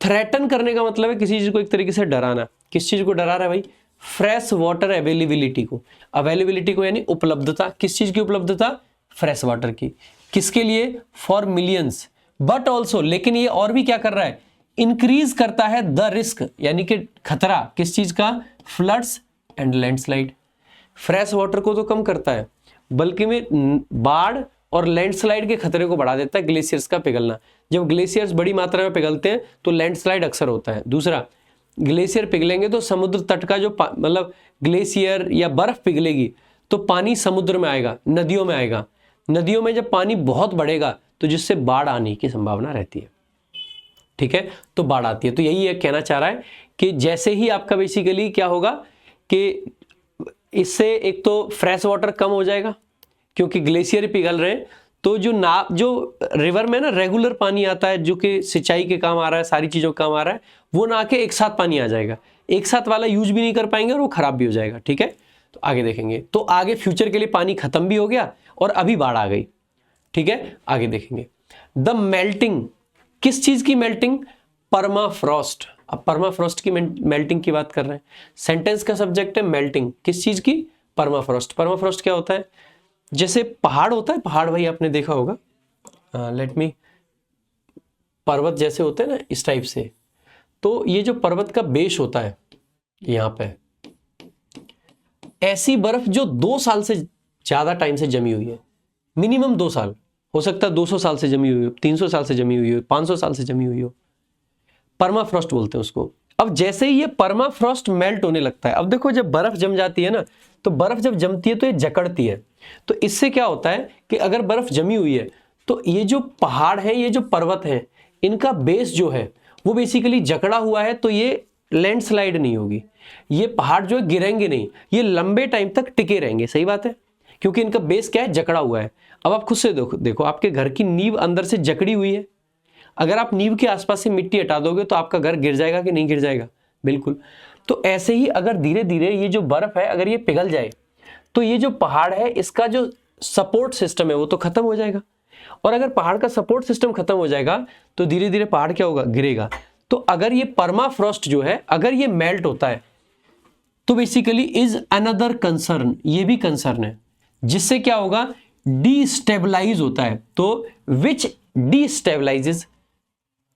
A: थ्रेटन करने का मतलब है किसी चीज को एक तरीके से डराना। किस चीज को डरा रहा है भाई? फ्रेश वाटर अवेलेबिलिटी को, अवेलेबिलिटी को यानी उपलब्धता। किस चीज की उपलब्धता? फ्रेश वाटर की। किसके लिए? For millions. बट ऑल्सो, लेकिन ये और भी क्या कर रहा है? इंक्रीज करता है द रिस्क, यानी कि खतरा। किस चीज का? Floods and landslide. Fresh water को तो कम करता है, बल्कि में बाढ़ और लैंडस्लाइड के खतरे को बढ़ा देता है ग्लेशियर्स का पिघलना। जब ग्लेशियर्स बड़ी मात्रा में पिघलते हैं तो लैंडस्लाइड अक्सर होता है। दूसरा, ग्लेशियर पिघलेंगे तो समुद्र तट का जो मतलब ग्लेशियर या बर्फ पिघलेगी तो पानी समुद्र में आएगा, नदियों में आएगा। नदियों में जब पानी बहुत बढ़ेगा तो जिससे बाढ़ आने की संभावना रहती है। ठीक है, तो बाढ़ आती है। तो यही है कहना चाह रहा है कि जैसे ही आपका बेसिकली क्या होगा कि इससे एक तो फ्रेश वाटर कम हो जाएगा क्योंकि ग्लेशियर पिघल रहे हैं, तो जो रिवर में ना रेगुलर पानी आता है जो कि सिंचाई के काम आ रहा है, सारी चीजों का काम आ रहा है, वो ना आके एक साथ पानी आ जाएगा। एक साथ वाला यूज भी नहीं कर पाएंगे और वो खराब भी हो जाएगा। ठीक है, तो आगे देखेंगे। तो आगे फ्यूचर के लिए पानी खत्म भी हो गया और अभी बाढ़ आ गई। ठीक है, आगे देखेंगे। द मेल्टिंग, किस चीज की मेल्टिंग? परमाफ्रॉस्ट। अब परमाफ्रॉस्ट की मेल्टिंग की बात कर रहे हैं। सेंटेंस का सब्जेक्ट है मेल्टिंग, किस चीज की? परमाफ्रॉस्ट। परमाफ्रॉस्ट क्या होता है? जैसे पहाड़ होता है, पहाड़ भाई आपने देखा होगा, पर्वत जैसे होते हैं ना इस टाइप से, तो ये जो पर्वत का बेस होता है यहां पे, ऐसी बर्फ जो 2 साल से ज्यादा टाइम से जमी हुई है, मिनिमम 2 साल, हो सकता है 200 साल से जमी हुई हो, 300 साल से जमी हुई हो, 500 साल से जमी हुई हो, परमाफ्रॉस्ट बोलते हैं उसको। अब जैसे ही ये परमाफ्रॉस्ट मेल्ट होने लगता है, अब देखो जब बर्फ जम जाती है ना, तो बर्फ जब जमती है तो ये जकड़ती है। तो इससे क्या होता है कि अगर बर्फ जमी हुई है तो ये जो पहाड़ है, ये जो पर्वत है, इनका बेस जो है वो बेसिकली जकड़ा हुआ है, तो ये लैंडस्लाइड नहीं होगी, ये पहाड़ जो है गिरेंगे नहीं, ये लंबे टाइम तक टिके रहेंगे। सही बात है, क्योंकि इनका बेस क्या है? जकड़ा हुआ है। अब आप खुद से देखो आपके घर की नींव अंदर से जकड़ी हुई है, अगर आप नींव के आसपास से मिट्टी हटा दोगे तो आपका घर गिर जाएगा कि नहीं गिर जाएगा? बिल्कुल। तो ऐसे ही अगर धीरे धीरे ये जो बर्फ है अगर ये पिघल जाए तो ये जो पहाड़ है इसका जो सपोर्ट सिस्टम है वो तो खत्म हो जाएगा, और अगर पहाड़ का सपोर्ट सिस्टम खत्म हो जाएगा तो धीरे धीरे पहाड़ क्या होगा? गिरेगा। तो अगर ये परमाफ्रॉस्ट जो है अगर ये मेल्ट होता है तो बेसिकली इज अनदर कंसर्न, ये भी कंसर्न है, जिससे क्या होगा? डीस्टेबलाइज होता है। तो विच डीस्टेबलाइजेस,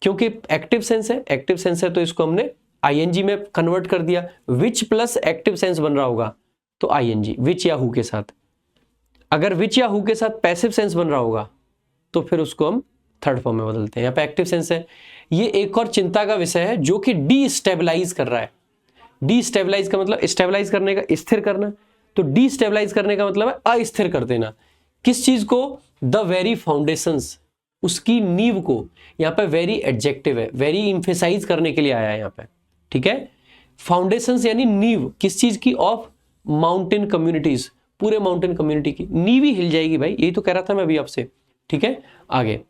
A: क्योंकि एक्टिव सेंस है, एक्टिव सेंस है तो इसको हमने आईएनजी में कन्वर्ट कर दिया, विच प्लस एक्टिव सेंस बन रहा होगा तो आईएनजी विच या हु के साथ। अगर विच या हु के साथ पैसिव सेंस बन रहा होगा तो फिर उसको हम थर्ड फॉर्म में बदलते हैं। यहाँ पे एक्टिव सेंस है। ये एक और चिंता का विषय है जो कि डीस्टेबलाइज कर रहा है। डीस्टेबलाइज का मतलब स्टेबलाइज करने का, स्थिर करना, तो डीस्टेबलाइज करने का मतलब है अस्थिर कर देना। किस चीज को? द वेरी फाउंडेशंस, उसकी नींव को। यहाँ पे वेरी एडजेक्टिव है, वेरी इंफेसाइज करने के लिए आया है यहाँ पे, ठीक है। फाउंडेशंस यानी नींव, किस चीज की? ऑफ माउंटेन कम्युनिटीज, पूरे माउंटेन कम्युनिटी की नींव ही हिल जाएगी भाई, यही तो कह रहा था मैं अभी आपसे, ठीक है। आगे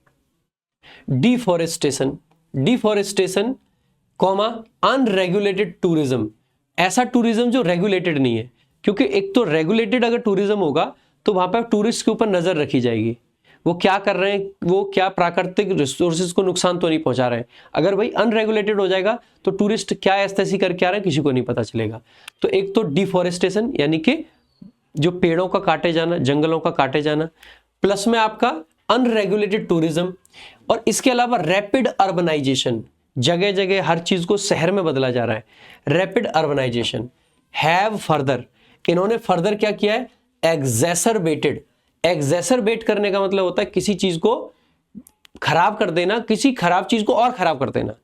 A: deforestation, deforestation comma unregulated tourism, ऐसा टूरिज्म जो रेगुलेटेड नहीं है, क्योंकि एक तो रेगुलेटेड अगर टूरिज्म होगा तो वहां पर टूरिस्ट के ऊपर नजर रखी जाएगी, वो क्या कर रहे हैं, वो क्या प्राकृतिक रिसोर्सेज को नुकसान तो नहीं पहुंचा रहे हैं। अगर भाई अनरेगुलेटेड हो जाएगा तो टूरिस्ट क्या ऐसी करके आ रहे हैं किसी को नहीं पता चलेगा। तो एक तो डिफॉरेस्टेशन यानी कि जो पेड़ों का काटे जाना, जंगलों का काटे जाना, प्लस में आपका अनरेगुलेटेड टूरिज्म, और इसके अलावा रैपिड अर्बनाइजेशन, जगह जगह हर चीज को शहर में बदला जा रहा है, रैपिड अर्बनाइजेशन। हैव फर्दर, इन्होंने फर्दर क्या किया है? एग्जैसरबेटेड। एग्जैसरबेट करने का मतलब होता है किसी चीज को खराब कर देना, किसी खराब चीज को और खराब कर देना।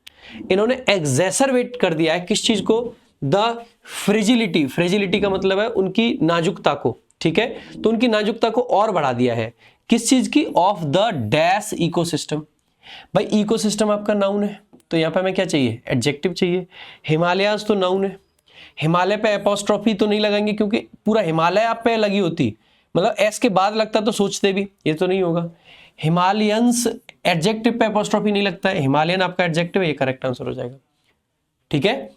A: इन्होंने एग्जैसरबेट कर दिया है किस चीज को? द फ्रेजिलिटी, फ्रेजिलिटी का मतलब है उनकी नाजुकता को, ठीक है। तो उनकी नाजुकता को और बढ़ा दिया है, किस चीज की? Of the dash ecosystem. भाई इकोसिस्टम आपका नाउन है तो यहां पे हमें क्या चाहिए? एडजेक्टिव चाहिए। हिमालयाज तो नाउन है, हिमालय पे एपोस्ट्रोफी तो नहीं लगाएंगे क्योंकि पूरा हिमालय आप पे लगी होती, मतलब एस के बाद लगता तो सोचते भी, ये तो नहीं होगा। हिमालयंस एडजेक्टिव पे एपोस्ट्रोफी नहीं लगता है, हिमालयन आपका एडजेक्टिव है, ये करेक्ट आंसर हो जाएगा, ठीक है।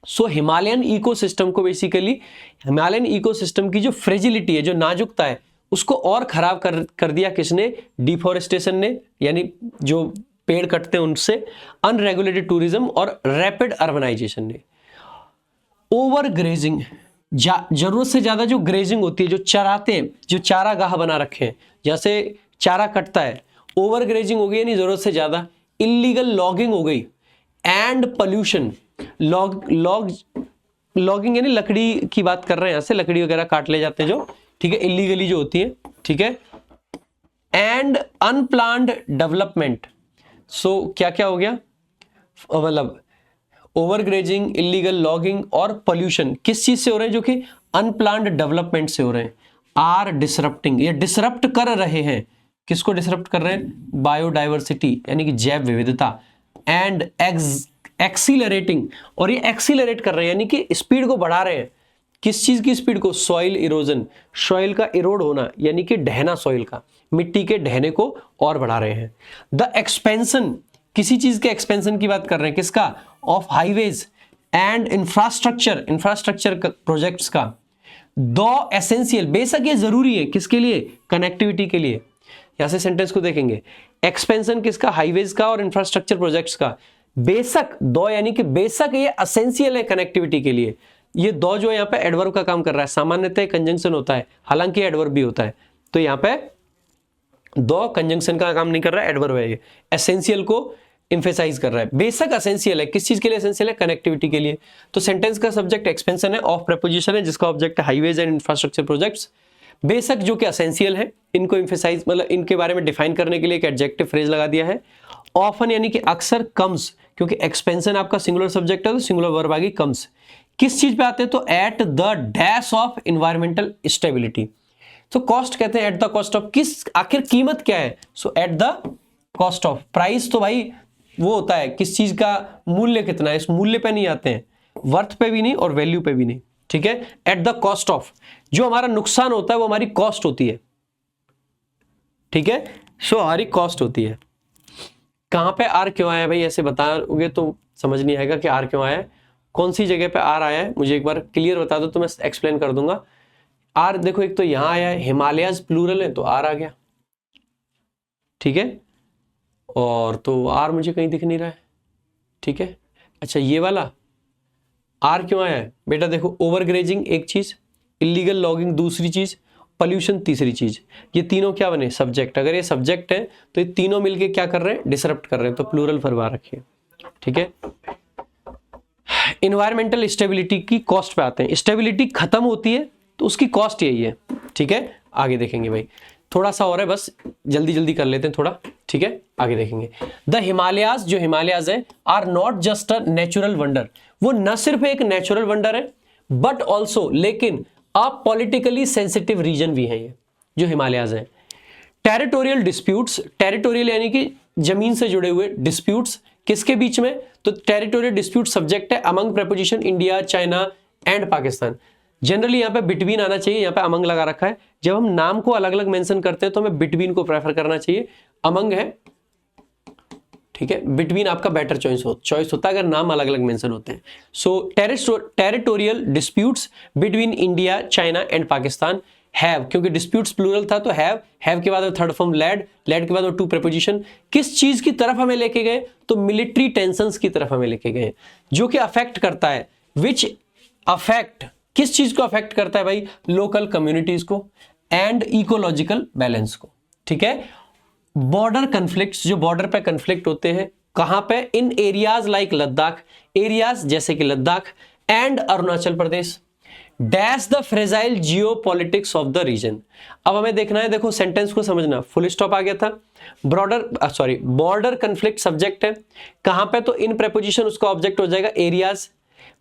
A: सो हिमालयन इकोसिस्टम को बेसिकली, हिमालयन इकोसिस्टम की जो फ्रेजिलिटी है, जो नाजुकता है, उसको और खराब कर दिया किसने? डिफॉरेस्टेशन ने, यानी जो पेड़ कटते हैं उनसे, अनरेगुलेटेड टूरिज्म और रैपिड अर्बनाइजेशन ने। ओवर ग्रेजिंग, जरूरत से ज्यादा जो ग्रेजिंग होती है, जो चराते हैं, जो चारागाह बना रखे हैं, जैसे चारा कटता है, ओवर ग्रेजिंग हो गई यानी जरूरत से ज्यादा। इलीगल लॉगिंग हो गई, एंड पोल्यूशन, लॉगिंग यानी लकड़ी की बात कर रहे हैं, यहां से लकड़ी वगैरह काट ले जाते हैं जो, ठीक है, इलीगली जो होती है, ठीक है। एंड अनप्लान्ड डेवलपमेंट, सो क्या क्या हो गया? मतलब ओवर ग्रेजिंग, इलीगल लॉगिंग और पोल्यूशन किस चीज से हो रहे हैं? जो कि अनप्लान्ड डेवलपमेंट से हो रहे हैं। आर डिसरप्टिंग, ये डिसरप्ट कर रहे हैं, किसको डिसरप्ट कर रहे हैं? बायोडाइवर्सिटी यानी कि जैव विविधता। एंड एक्सीलरेटिंग, और ये एक्सीलरेट कर रहे हैं यानी कि स्पीड को बढ़ा रहे हैं, किस चीज की स्पीड को? सॉइल इरोजन, सॉइल का इरोड होना यानी कि ढहना, सॉइल का, मिट्टी के ढहने को और बढ़ा रहे हैं। द एक्सपेंशन, किसी चीज के एक्सपेंशन की बात कर रहे हैं, किसका? Of highways and infrastructure, infrastructure projects का। दो एसेंशियल, बेशक ये जरूरी है, किसके लिए? कनेक्टिविटी के लिए। यहां से सेंटेंस को देखेंगे, एक्सपेंशन किसका? हाईवेज का और इंफ्रास्ट्रक्चर प्रोजेक्ट्स का। बेशक, दो यानी कि बेशक ये एसेंशियल है कनेक्टिविटी के लिए। ये दो जो यहाँ पे एडवर्ब का काम कर रहा है, सामान्यतः कंजंक्शन होता है, हालांकि एडवर्ब भी होता है, तो यहाँ पे दो कंजंक्शन का काम नहीं कर रहा है, एडवर्ब है, ये एसेंशियल को इंफेसाइज कर रहा है। बेशक एसेंशियल है, किस चीज के लिए एसेंशियल है? कनेक्टिविटी के लिए। तो सेंटेंस का सब्जेक्ट एक्सपेंशन है, ऑफ प्रेपोजिशन है, जिसका ऑब्जेक्ट है हाईवेज एंड इंफ्रास्ट्रक्चर प्रोजेक्ट्स। बेशक जो कि एसेंशियल है, इनको इंफेसाइज मतलब इनके बारे में डिफाइन करने के लिए एक एडजेक्टिव फ्रेज लगा दिया है। ऑफन यानी कि अक्सर, कम्स क्योंकि एक्सपेंशन आपका सिंगुलर सब्जेक्ट है तो सिंगुलर वर्ब आ गई कम्स। किस चीज पे आते हैं? तो at the dash of environmental stability. तो कॉस्ट कहते हैं एट द कॉस्ट ऑफ, किस, आखिर कीमत क्या है? So at the cost of. Price तो भाई वो होता है किस चीज का मूल्य कितना है, इस मूल्य पे नहीं आते हैं, वर्थ पे भी नहीं और वैल्यू पे भी नहीं, ठीक है। एट द कॉस्ट ऑफ, जो हमारा नुकसान होता है वो हमारी कॉस्ट होती है, ठीक है। सो हमारी कॉस्ट होती है। कहाँ पे आर क्यों आया भाई, ऐसे बताओगे तो समझ नहीं आएगा कि आर क्यों आया है, कौन सी जगह पे आर आया है, मुझे एक बार क्लियर बता दो तो मैं एक्सप्लेन कर दूंगा। आर देखो, एक तो यहां आया है, हिमालयाज प्लूरल है तो आर आ गया, ठीक है। और तो आर मुझे कहीं दिख नहीं रहा है, ठीक है। अच्छा ये वाला आर क्यों आया है बेटा, देखो ओवरग्रेजिंग एक चीज, इलीगल लॉगिंग दूसरी चीज, पॉल्यूशन तीसरी चीज, ये तीनों क्या बने, सब्जेक्ट। अगर ये सब्जेक्ट है तो ये तीनों मिलके क्या कर रहे हैं, डिसरप्ट कर रहे हैं, तो प्लूरल फॉर्म रखिए, ठीक है। इन्वायरमेंटल स्टेबिलिटी की कॉस्ट पे आते हैं। स्टेबिलिटी खत्म होती है तो उसकी कॉस्ट यही है, ठीक है। आगे देखेंगे भाई, थोड़ा सा और है, बस जल्दी जल्दी कर लेते हैं थोड़ा, ठीक है। आगे देखेंगे। द हिमालयाज, जो हिमालयाज है, are not just a natural wonder, वो न सिर्फ एक नेचुरल वंडर है बट ऑल्सो, लेकिन अ पॉलिटिकली सेंसिटिव रीजन भी है ये जो हिमालयाज है। टेरिटोरियल डिस्प्यूट्स, टेरिटोरियल यानी कि जमीन से जुड़े हुए डिस्प्यूट्स, किसके बीच में, तो टेरिटोरियल डिस्प्यूट सब्जेक्ट है among preposition India, China and Pakistan. Generally यहाँ पे बिटवीन आना चाहिए, यहाँ पे अमंग लगा रखा है। जब हम नाम को अलग अलग मेंशन करते हैं तो हमें बिटवीन को प्रेफर करना चाहिए, अमंग है, ठीक है। बिटवीन आपका बेटर चॉइस होता है अगर नाम अलग अलग मेंशन होते हैं। So territorial disputes between India, China and Pakistan have, क्योंकि डिस्प्यूट्स प्लूरल था तो हैव के बाद थर्ड फॉर्म लेड के बाद टू प्रीपोजिशन, किस चीज की तरफ हमें लेके गए, तो मिलिट्री टेंशंस की तरफ हमें लेके गए, जो कि अफेक्ट करता है, विच अफेक्ट, किस चीज को अफेक्ट करता है भाई, लोकल कम्युनिटीज को एंड इकोलॉजिकल बैलेंस को, ठीक है। बॉर्डर कन्फ्लिक्ट्स, जो बॉर्डर पे कन्फ्लिक्ट होते हैं, कहां पे, in areas like Ladakh, areas जैसे कि Ladakh and Arunachal Pradesh, dash the fragile geopolitics of the region. अब हमें देखना है, देखो सेंटेंस को समझना, फुल स्टॉप आ गया था, बॉर्डर कन्फ्लिक्ट सब्जेक्ट है, कहां पे, तो इन प्रेपोजिशन उसका ऑब्जेक्ट हो जाएगा एरियाज,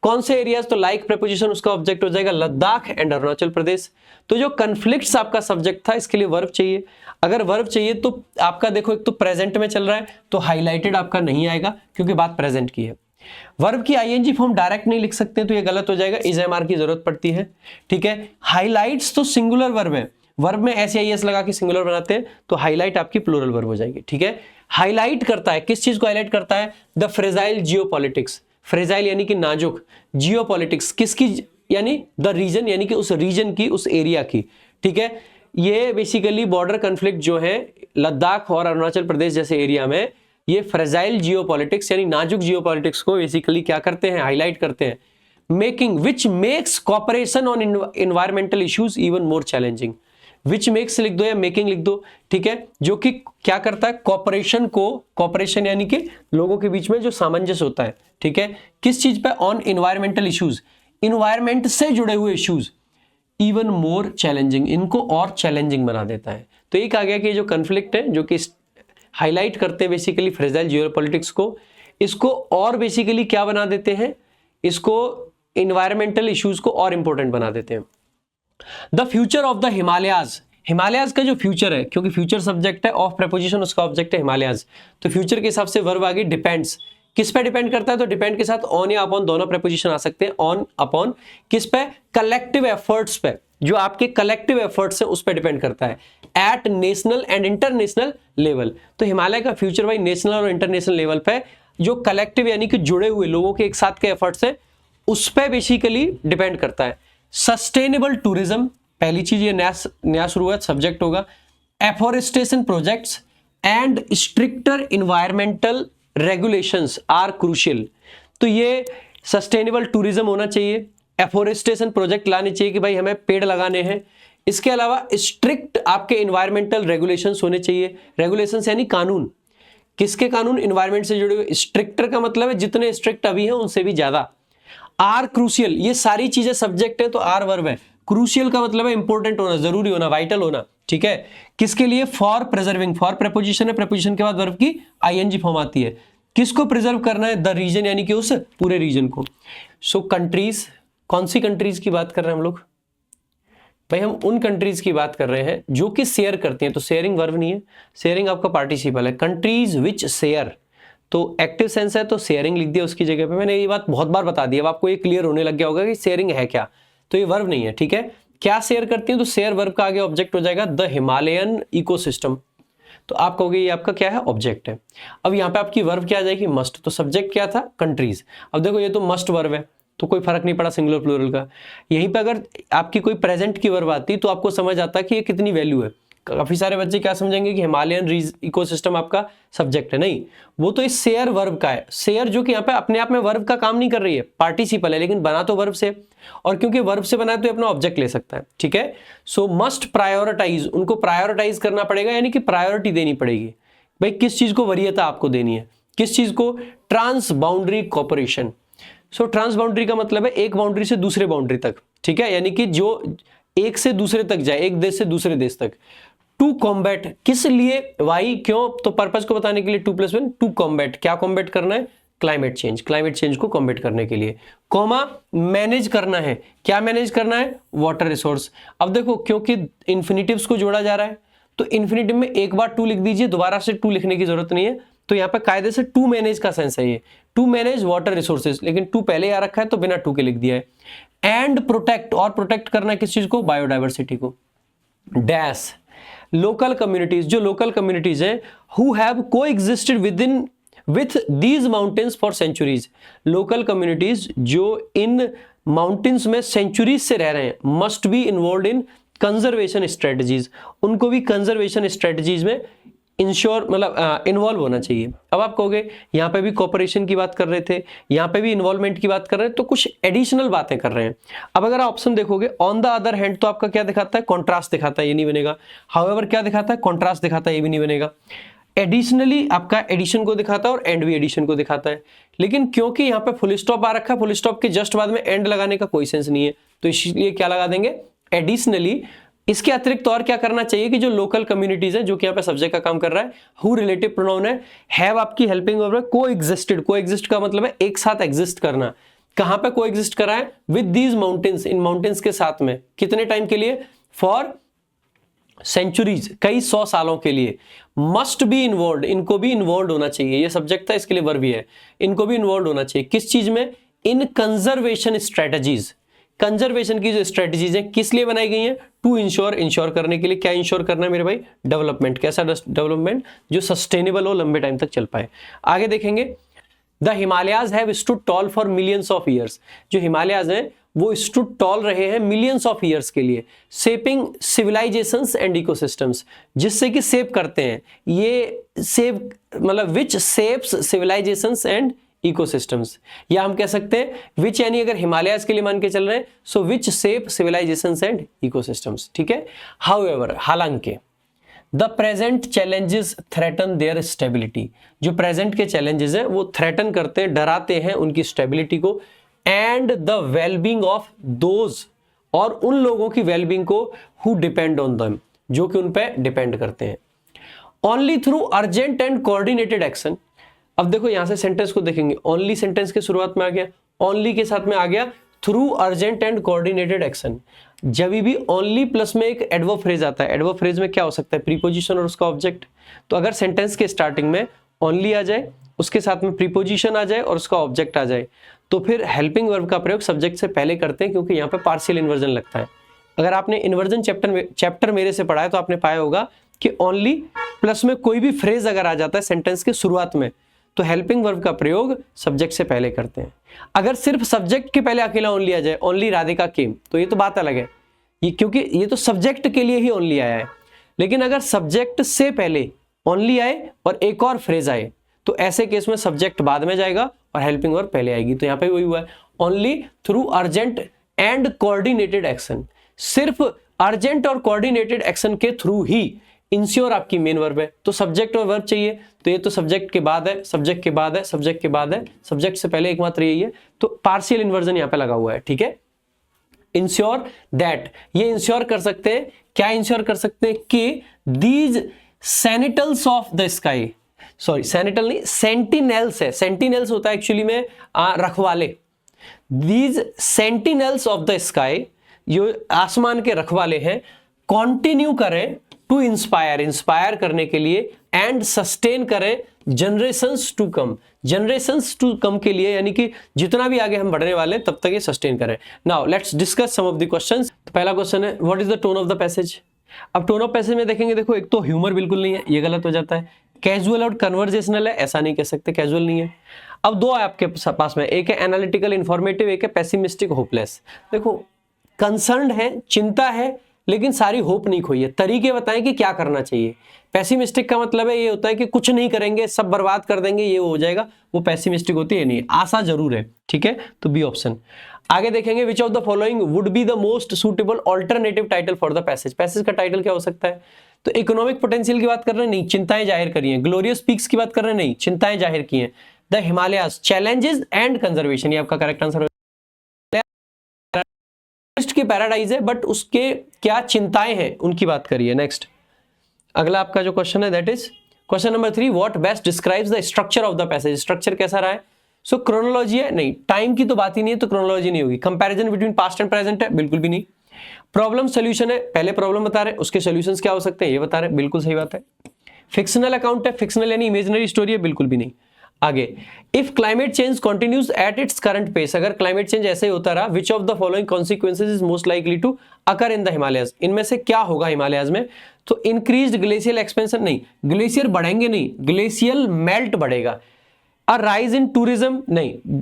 A: कौन से एरियाज, तो लाइक प्रेपोजिशन उसका ऑब्जेक्ट हो जाएगा लद्दाख एंड अरुणाचल प्रदेश। तो जो कन्फ्लिक्ट्स आपका सब्जेक्ट था, इसके लिए वर्ब चाहिए। अगर वर्ब चाहिए तो आपका देखो, एक तो प्रेजेंट में चल रहा है तो हाईलाइटेड आपका नहीं आएगा क्योंकि बात प्रेजेंट की है। वर्ब की आईएनजी फॉर्म डायरेक्ट नहीं लिख सकते तो ये गलत हो जाएगा, इज एमआर की जरूरत पड़ती है, ठीक है। हाईलाइट्स तो सिंगुलर वर्ब है, वर्ब में एस लगा के सिंगुलर बनाते हैं, तो हाईलाइट आपकी प्लूरल वर्ब हो जाएगी, ठीक है। हाईलाइट करता है, किस चीज को हाईलाइट करता है, द फ्रेजाइल जियोपॉलिटिक्स, फ्रेजाइल यानी कि नाजुक, जियोपॉलिटिक्स किसकी, यानी द रीजन, यानी कि उस रीजन की, उस एरिया की, ठीक है। ये बेसिकली बॉर्डर कन्फ्लिक्ट जो है लद्दाख और अरुणाचल प्रदेश जैसे एरिया में, ये फ्रेजाइल जियोपॉलिटिक्स यानी नाजुक जियोपॉलिटिक्स को बेसिकली क्या करते हैं, हाईलाइट करते हैं। Making, which makes cooperation on environmental issues even more challenging, which makes लिख दो या मेकिंग लिख दो, ठीक है, जो कि क्या करता है, कॉपरेशन को, कॉपरेशन यानी कि लोगों के बीच में जो सामंजस्य होता है, ठीक है, किस चीज पे, ऑन एनवायरमेंटल इश्यूज, इन्वायरमेंट से जुड़े हुए इश्यूज, इवन मोर चैलेंजिंग, इनको और चैलेंजिंग बना देता है। तो एक आ गया कि जो कन्फ्लिक्ट है जो कि हाईलाइट करते हैं बेसिकली फ्रेजाइल जियोपॉलिटिक्स को, इसको और बेसिकली क्या बना देते हैं, इसको इन्वायरमेंटल इश्यूज को और इंपॉर्टेंट बना देते हैं। The future of the Himalayas, Himalayas का जो फ्यूचर है, क्योंकि फ्यूचर सब्जेक्ट है, ऑफ प्रेपोजिशन उसका ऑब्जेक्ट है हिमालयाज, तो फ्यूचर के हिसाब से वर्ब आगे डिपेंड्स, किस पे डिपेंड करता है, तो डिपेंड के साथ ऑन या अपॉन दोनों प्रेपोजिशन आ सकते हैं। ऑन अपॉन किस पे, कलेक्टिव एफर्ट्स पे, जो आपके कलेक्टिव एफर्ट्स है उस पे डिपेंड करता है, at national and international level. तो हिमालय का फ्यूचर भाई नेशनल और इंटरनेशनल लेवल पे जो कलेक्टिव यानी कि जुड़े हुए लोगों के एक साथ के एफर्ट्स है उस पे बेसिकली डिपेंड करता है। सस्टेनेबल टूरिज्म, पहली चीज ये नया शुरू हुआ सब्जेक्ट होगा। Afforestation projects and stricter environmental regulations are crucial. तो ये सस्टेनेबल टूरिज्म होना चाहिए, एफोरेस्टेशन प्रोजेक्ट लाने चाहिए कि भाई हमें पेड़ लगाने हैं, इसके अलावा स्ट्रिक्ट आपके इन्वायरमेंटल रेगुलेशंस होने चाहिए। रेगुलेशंस यानी कानून, किसके कानून, इन्वायरमेंट से जुड़े हुए। स्ट्रिक्टर का मतलब है जितने स्ट्रिक्ट अभी हैं उनसे भी ज्यादा। आर क्रूशियल, ये सारी चीजें सब्जेक्ट है तो आर वर्ब है। क्रूशियल का मतलब है इंपॉर्टेंट होना, जरूरी होना, वाइटल होना, ठीक है। किसके लिए, फॉर प्रिजर्विंग, फॉर प्रेपोजिशन है, प्रेपोजिशन के बाद वर्ब की आईएनजी फॉर्म आती है। किसको प्रिजर्व करना है, द रीजन यानी कि उस पूरे रीजन को। सो कंट्रीज, कौन सी कंट्रीज की बात कर रहे हैं हम लोग भाई, हम उन कंट्रीज की बात कर रहे हैं जो कि शेयर करती हैं, तो शेयरिंग वर्ब नहीं है, शेयरिंग आपका पार्टिसिपल है। कंट्रीज विच शेयर, तो एक्टिव सेंस है तो शेयरिंग लिख दिया उसकी जगह पे। मैंने ये बात बहुत बार बता दी, अब आपको ये क्लियर होने लग गया होगा कि शेयरिंग है क्या, तो ये वर्ब नहीं है, ठीक है। क्या शेयर करती है, तो शेयर वर्ब का आगे ऑब्जेक्ट हो जाएगा द हिमालयन इकोसिस्टम, तो आप कहोगे ये आपका क्या है, ऑब्जेक्ट है। अब यहाँ पे आपकी वर्ब क्या आ जाएगी, मस्ट। तो सब्जेक्ट क्या था, कंट्रीज। अब देखो ये तो मस्ट वर्ब है, तो कोई फर्क नहीं पड़ा सिंगुलर प्लूरल का। यहीं पे अगर आपकी कोई प्रेजेंट की वर्ब आती तो आपको समझ आता कि ये कितनी वैल्यू है। काफी सारे बच्चे क्या समझेंगे कि हिमालयन इकोसिस्टम आपका सब्जेक्ट है, नहीं, वो तो इस शेयर वर्ब का है। शेयर जो कि यहाँ पे अपने आप में वर्ब का काम नहीं कर रही है, पार्टिसिपल है, लेकिन बना तो वर्ब से, और क्योंकि वर्ब से बना है तो ये अपना ऑब्जेक्ट ले सकता है, ठीक है। सो मस्ट प्रायोरिटाइज, उनको प्रायोरिटाइज करना पड़ेगा, यानी कि प्रायोरिटी देनी पड़ेगी। भाई किस चीज को वरीयता आपको देनी है, किस चीज को, ट्रांस बाउंड्री कॉपरेशन। सो ट्रांस बाउंड्री का मतलब है एक बाउंड्री से दूसरे बाउंड्री तक, ठीक है, यानी कि जो एक से दूसरे तक जाए, एक देश से दूसरे देश तक। टू कॉम्बैट, किस लिए, वाई, क्यों, तो पर्पस को बताने के लिए 2+1, टू कॉम्बैट, क्या कॉम्बैट करना है, क्लाइमेट चेंज, क्लाइमेट चेंज को कॉम्बैट करने के लिए। कॉमा, मैनेज करना है, क्या मैनेज करना है, वाटर रिसोर्स। अब देखो क्योंकि इन्फिनिटिव्स को जोड़ा जा रहा है तो इन्फिनिटिव में एक बार टू लिख दीजिए, दोबारा से टू लिखने की जरूरत नहीं है। तो यहाँ पे कायदे से टू मैनेज का सेंस है ये, टू मैनेज वाटर रिसोर्सेज, लेकिन टू पहले आ रखा है तो बिना टू के लिख दिया है। एंड प्रोटेक्ट, और प्रोटेक्ट करना किस चीज को, बायोडाइवर्सिटी को। डैश, लोकल कम्युनिटीज, जो लोकल कम्युनिटीज हैं, who have coexisted within with these mountains for centuries. Local communities जो इन माउंटेन्स में सेंचुरीज से रह रहे हैं, must be involve in conservation strategies, उनको भी कंजर्वेशन स्ट्रेटजीज में इंश्योर मतलब इन्वॉल्व होना चाहिए। अब आप कहोगे यहाँ पे भी कॉपरेशन की बात कर रहे थे, यहाँ पे भी इन्वॉल्वमेंट की बात कर रहे हैं, तो कुछ एडिशनल बातें कर रहे हैं। अब अगर आप ऑप्शन देखोगे, ऑन द अदर हैंड, तो आपका क्या दिखाता है, कॉन्ट्रास्ट दिखाता है, ये नहीं बनेगा। हाउएवर क्या दिखाता है, कॉन्ट्रास्ट दिखाता है, ये भी नहीं बनेगा। एडिशनली आपका एडिशन को दिखाता है और एंड भी एडिशन को दिखाता है, लेकिन क्योंकि यहाँ पे फुल स्टॉप आ रखा है, फुल स्टॉप के जस्ट बाद में एंड लगाने का कोई सेंस नहीं है, तो इसलिए क्या लगा देंगे, एडिशनली। इसके अतिरिक्त और क्या करना चाहिए कि जो लोकल कम्युनिटीज है, जो कि यहाँ पे सब्जेक्ट का काम कर रहा है, हु रिलेटिव प्रोनाउन है, हैव आपकी हेल्पिंग वर्ब है, कोएग्जिस्टेड, कोएग्जिस्ट का मतलब है एक साथ एग्जिस्ट करना। कहां पे कोएग्जिस्ट करा है, with these mountains, in mountains के साथ में, कितने टाइम के लिए, फॉर सेंचुरीज, कई 100 सालों के लिए। मस्ट बी इन्वॉल्व, इनको भी इन्वॉल्व होना चाहिए, ये सब्जेक्ट था इसके लिए वर्ब भी है, इनको भी इन्वॉल्व होना चाहिए। किस चीज में, इन कंजर्वेशन स्ट्रेटजीज। कंजर्वेशन की जो स्ट्रेटजीज है किस लिए बनाई गई हैं, टू इंश्योर, इंश्योर करने के लिए। क्या इंश्योर करना है मेरे भाई, डेवलपमेंट। कैसा डेवलपमेंट, जो सस्टेनेबल हो, लंबे टाइम तक चल पाए। आगे देखेंगे, the Himalayas have stood tall for millions of years, जो हिमालयाज हैं वो स्टूड टॉल रहे हैं मिलियंस ऑफ ईयर्स के लिए। शेपिंग सिविलाइजेशंस एंड इकोसिस्टम्स, जिससे कि शेप करते हैं, ये शेप मतलब विच शेप्स सिविलाइजेशंस एंड इकोसिस्टम्स, या हम कह सकते हैं विच, यानी अगर हिमालयाज के लिए मान के चल रहे हैं, so which shape civilisations and ecosystems, ठीक है। हाउएवर, हालांकि, the present challenges threaten their stability, जो प्रेजेंट के चैलेंजेस हैं वो थ्रेटन करते हैं, डराते हैं उनकी स्टेबिलिटी को, and the wellbeing of those, और उन लोगों की वेलबींग को, हु डिपेंड ऑन देम, जो कि उन पे डिपेंड करते हैं। Only through urgent and coordinated action. अब देखो यहां से सेंटेंस को देखेंगे, ओनली सेंटेंस के शुरुआत में आ गया, ओनली के साथ में आ गया through urgent and coordinated action. जब भी ओनली प्लस में एक एडवर्ब फ्रेज आता है, एडवर्ब फ्रेज में क्या हो सकता है, प्रीपोजिशन और उसका ऑब्जेक्ट। तो अगर सेंटेंस के स्टार्टिंग में ओनली आ जाए, उसके साथ में प्रीपोजिशन आ जाए और उसका ऑब्जेक्ट आ जाए, तो फिर हेल्पिंग वर्ब का प्रयोग सब्जेक्ट से पहले करते हैं, क्योंकि यहाँ पे पार्शियल इन्वर्जन लगता है। अगर आपने इन्वर्जन चैप्टर मेरे से पढ़ा है तो आपने पाया होगा कि ओनली प्लस में कोई भी फ्रेज अगर आ जाता है सेंटेंस के शुरुआत में, तो हेल्पिंग वर्ब का प्रयोग सब्जेक्ट से पहले करते हैं। अगर सिर्फ सब्जेक्ट के पहले अकेला ओनली आ जाए, ओनली राधिका केम, तो ये तो बात अलग है, ये क्योंकि ये तो सब्जेक्ट के लिए ही ओनली आया है। लेकिन अगर सब्जेक्ट से पहले ओनली आए और एक और फ्रेज आए, तो ऐसे केस में सब्जेक्ट बाद में जाएगा और हेल्पिंग वर्ब पहले आएगी। तो यहाँ पे वही हुआ है, only through urgent and coordinated action, सिर्फ अर्जेंट और कोऑर्डिनेटेड एक्शन के थ्रू ही इंश्योर आपकी मेन वर्ब है। तो सब्जेक्ट और वर्ब चाहिए, तो ये तो सब्जेक्ट के बाद है, सब्जेक्ट के बाद है, सब्जेक्ट के बाद है, सब्जेक्ट से पहले एकमात्र यही है, तो पार्शियल इन्वर्जन यहाँ पे लगा हुआ है, ठीक है। इंश्योर दैट, ये इंश्योर कर सकते हैं, क्या इंश्योर कर सकते हैं कि these sentinels of the sky, sorry sentinel नहीं, सेंटिनेल्स है, सेंटिनेल्स होता है एक्चुअली में रखवाले। These sentinels of the sky, जो आसमान के रखवाले हैं, कंटिन्यू करें टू इंस्पायर, इंस्पायर करने के लिए, एंड सस्टेन करें generations to come, generations to come के लिए, यानी कि जितना भी आगे हम बढ़ने वाले हैं तब तक ये सस्टेन करें। Now let's discuss some of the questions. तो पहला क्वेश्चन है, what is the tone of the passage. अब टोन ऑफ पैसेज में देखेंगे, देखो एक तो ह्यूमर बिल्कुल नहीं है, ये गलत हो जाता है। कैजुअल और कन्वर्जेशनल है, ऐसा नहीं कह सकते, कैजुअल नहीं है। अब दो है आपके पास में, एक है एनालिटिकल इन्फॉर्मेटिव, एक है पेसिमिस्टिक होपलेस। देखो कंसर्न्ड है, चिंता है, लेकिन सारी होप नहीं खोई है, तरीके बताएं कि क्या करना चाहिए। पेसिमिस्टिक का मतलब है ये होता है कि कुछ नहीं करेंगे, सब बर्बाद कर देंगे, ये हो जाएगा, वो पेसिमिस्टिक होती है। नहीं, आशा जरूर है, ठीक है, तो बी ऑप्शन। आगे देखेंगे, which of the following would be the most suitable alternative title for the passage. Passage का टाइटल क्या हो सकता है? तो इकोनॉमिक पोटेंशियल की बात कर रहे हैं, नहीं, चिंताएं जाहिर करी हैं। ग्लोरियस पीक्स की बात कर रहे हैं, नहीं, चिंताएं जाहिर की हैं। The Himalayas, challenges and conservation, ये आपका करेक्ट आंसर की पैराडाइज है, बट उसके क्या चिंताएं हैं उनकी बात करिए। नेक्स्ट अगला आपका जो क्वेश्चन है, that is question number 3, what best describes the structure of the passage. Structure कैसा रहा है? सो क्रोनोलॉजी है, नहीं, टाइम की तो बात ही नहीं है, तो क्रोनोलॉजी नहीं होगी। Comparison between past and present है, बिल्कुल भी नहीं। प्रॉब्लम सोल्यूशन है, पहले प्रॉब्लम बता रहे हैं, उसके सॉल्यूशंस क्या हो सकते हैं ये बता रहे हैं, बिल्कुल सही बात है। फिक्शनल अकाउंट है, फिक्शनल यानी इमेजिनरी स्टोरी है, बिल्कुल भी नहीं। आगे, if climate change continues at its current pace, अगर क्लाइमेट चेंज ऐसे ही होता रहा, which of the following consequences is most likely to occur in the Himalayas, इनमें से क्या होगा हिमालयस में? तो इंक्रीज्ड ग्लेशियल एक्सपेंशन, नहीं, ग्लेशियर बढ़ेंगे नहीं, ग्लेशियल मेल्ट बढ़ेगा। अ राइज इन टूरिज्म, नहीं,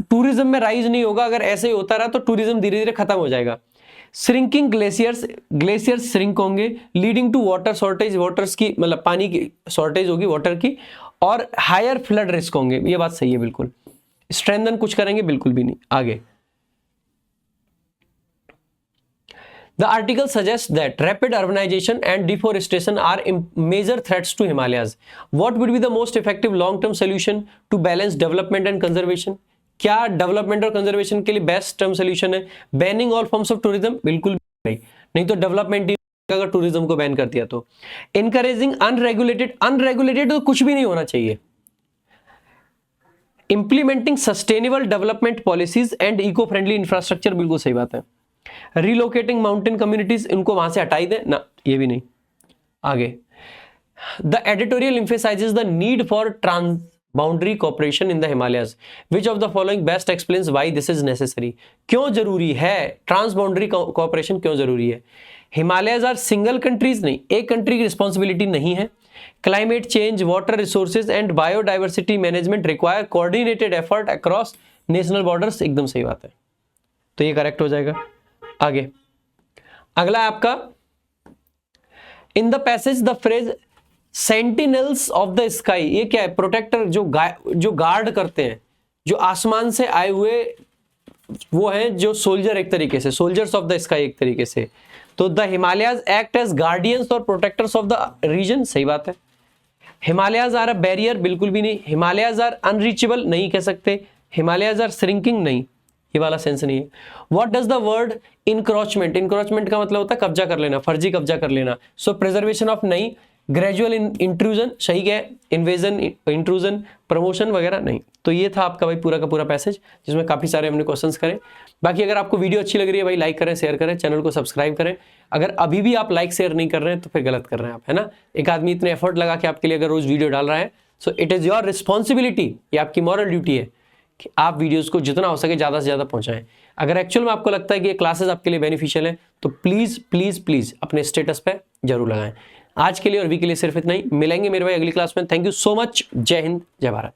A: टूरिज्म में राइज नहीं होगा, अगर ऐसे ही होता रहा तो टूरिज्म धीरे धीरे खत्म हो जाएगा। श्रिंकिंग ग्लेशियर्स, ग्लेशियर्स श्रिंक होंगे, leading to water shortage, waters की मतलब पानी की शॉर्टेज होगी वाटर की, और हायर फ्लड रिस्क होंगे, ये बात सही है बिल्कुल। स्ट्रेंथन कुछ करेंगे, बिल्कुल भी नहीं। आगे, the article suggest that rapid urbanization and deforestation are major threats to Himalayas. What would be the most effective long term solution to balance development and conservation? क्या डेवलपमेंट और कंजर्वेशन के लिए बेस्ट टर्म सोल्यूशन है? Banning all forms of tourism, बिल्कुल नहीं, नहीं तो डेवलपमेंट अगर टूरिज्म को बैन कर दिया तो। इनकरेजिंग अनरेगुलेटेड, अनरेगुलेटेड तो कुछ भी नहीं होना चाहिए। Implementing sustainable development policies and eco friendly infrastructure, बिल्कुल सही बात है। रिलोकेटिंग माउंटेन कम्युनिटीज, इनको वहां से हटाई दें ना, ये भी नहीं। आगे, the editorial emphasizes the need for trans boundary cooperation in the Himalayas, which of the following best explains why this is necessary. क्यों जरूरी है ट्रांस बाउंड्री कॉपरेशन, क्यों जरूरी है? हिमालयस आर सिंगल कंट्रीज, नहीं, एक कंट्री की रिस्पॉन्सिबिलिटी नहीं है। Climate change, water resources and biodiversity management require coordinated effort across national borders, एकदम सही बात है, तो ये करेक्ट हो जाएगा। आगे, अगला आपका, in the passage the phrase sentinels of the sky, ये क्या है? प्रोटेक्टर, जो गार्ड करते हैं, जो आसमान से आए हुए वो हैं जो सोल्जर, एक तरीके से सोल्जर्स ऑफ द स्काई एक तरीके से। तो the Himalayas act as guardians और प्रोटेक्टर्स ऑफ द रीजन, सही बात है। हिमालयाज आर अ बैरियर, बिल्कुल भी नहीं। हिमालयाज आर अनरीचेबल, नहीं कह सकते। हिमालयाज आर श्रिंकिंग, नहीं, ये वाला सेंस नहीं है। What does the word encroachment, encroachment का मतलब होता है कब्जा कर लेना, फर्जी कब्जा कर लेना। सो प्रिजर्वेशन ऑफ, नहीं। ग्रेजुअल इंट्रूजन, सही है। इन्वेजन, इंट्रूजन, प्रमोशन वगैरह, नहीं। तो ये था आपका भाई पूरा का पूरा पैसेज, जिसमें काफी सारे हमने क्वेश्चंस करे। बाकी अगर आपको वीडियो अच्छी लग रही है भाई, लाइक करें, शेयर करें, चैनल को सब्सक्राइब करें। अगर अभी भी आप लाइक शेयर नहीं कर रहे हैं तो फिर गलत कर रहे हैं आप, है ना। एक आदमी इतने एफर्ट लगा के आपके लिए अगर रोज वीडियो डाल रहा है, so it is your responsibility, ये आपकी मॉरल ड्यूटी है कि आप वीडियोस को जितना हो सके ज़्यादा से ज़्यादा पहुंचाएं। अगर एक्चुअल में आपको लगता है कि ये क्लासेस आपके लिए बेनिफिशियल है, तो प्लीज़ प्लीज़ प्लीज़ अपने स्टेटस पे जरूर लगाएं। आज के लिए और वीक के लिए सिर्फ इतना ही, मिलेंगे मेरे भाई अगली क्लास में। थैंक यू सो मच, जय हिंद, जय भारत।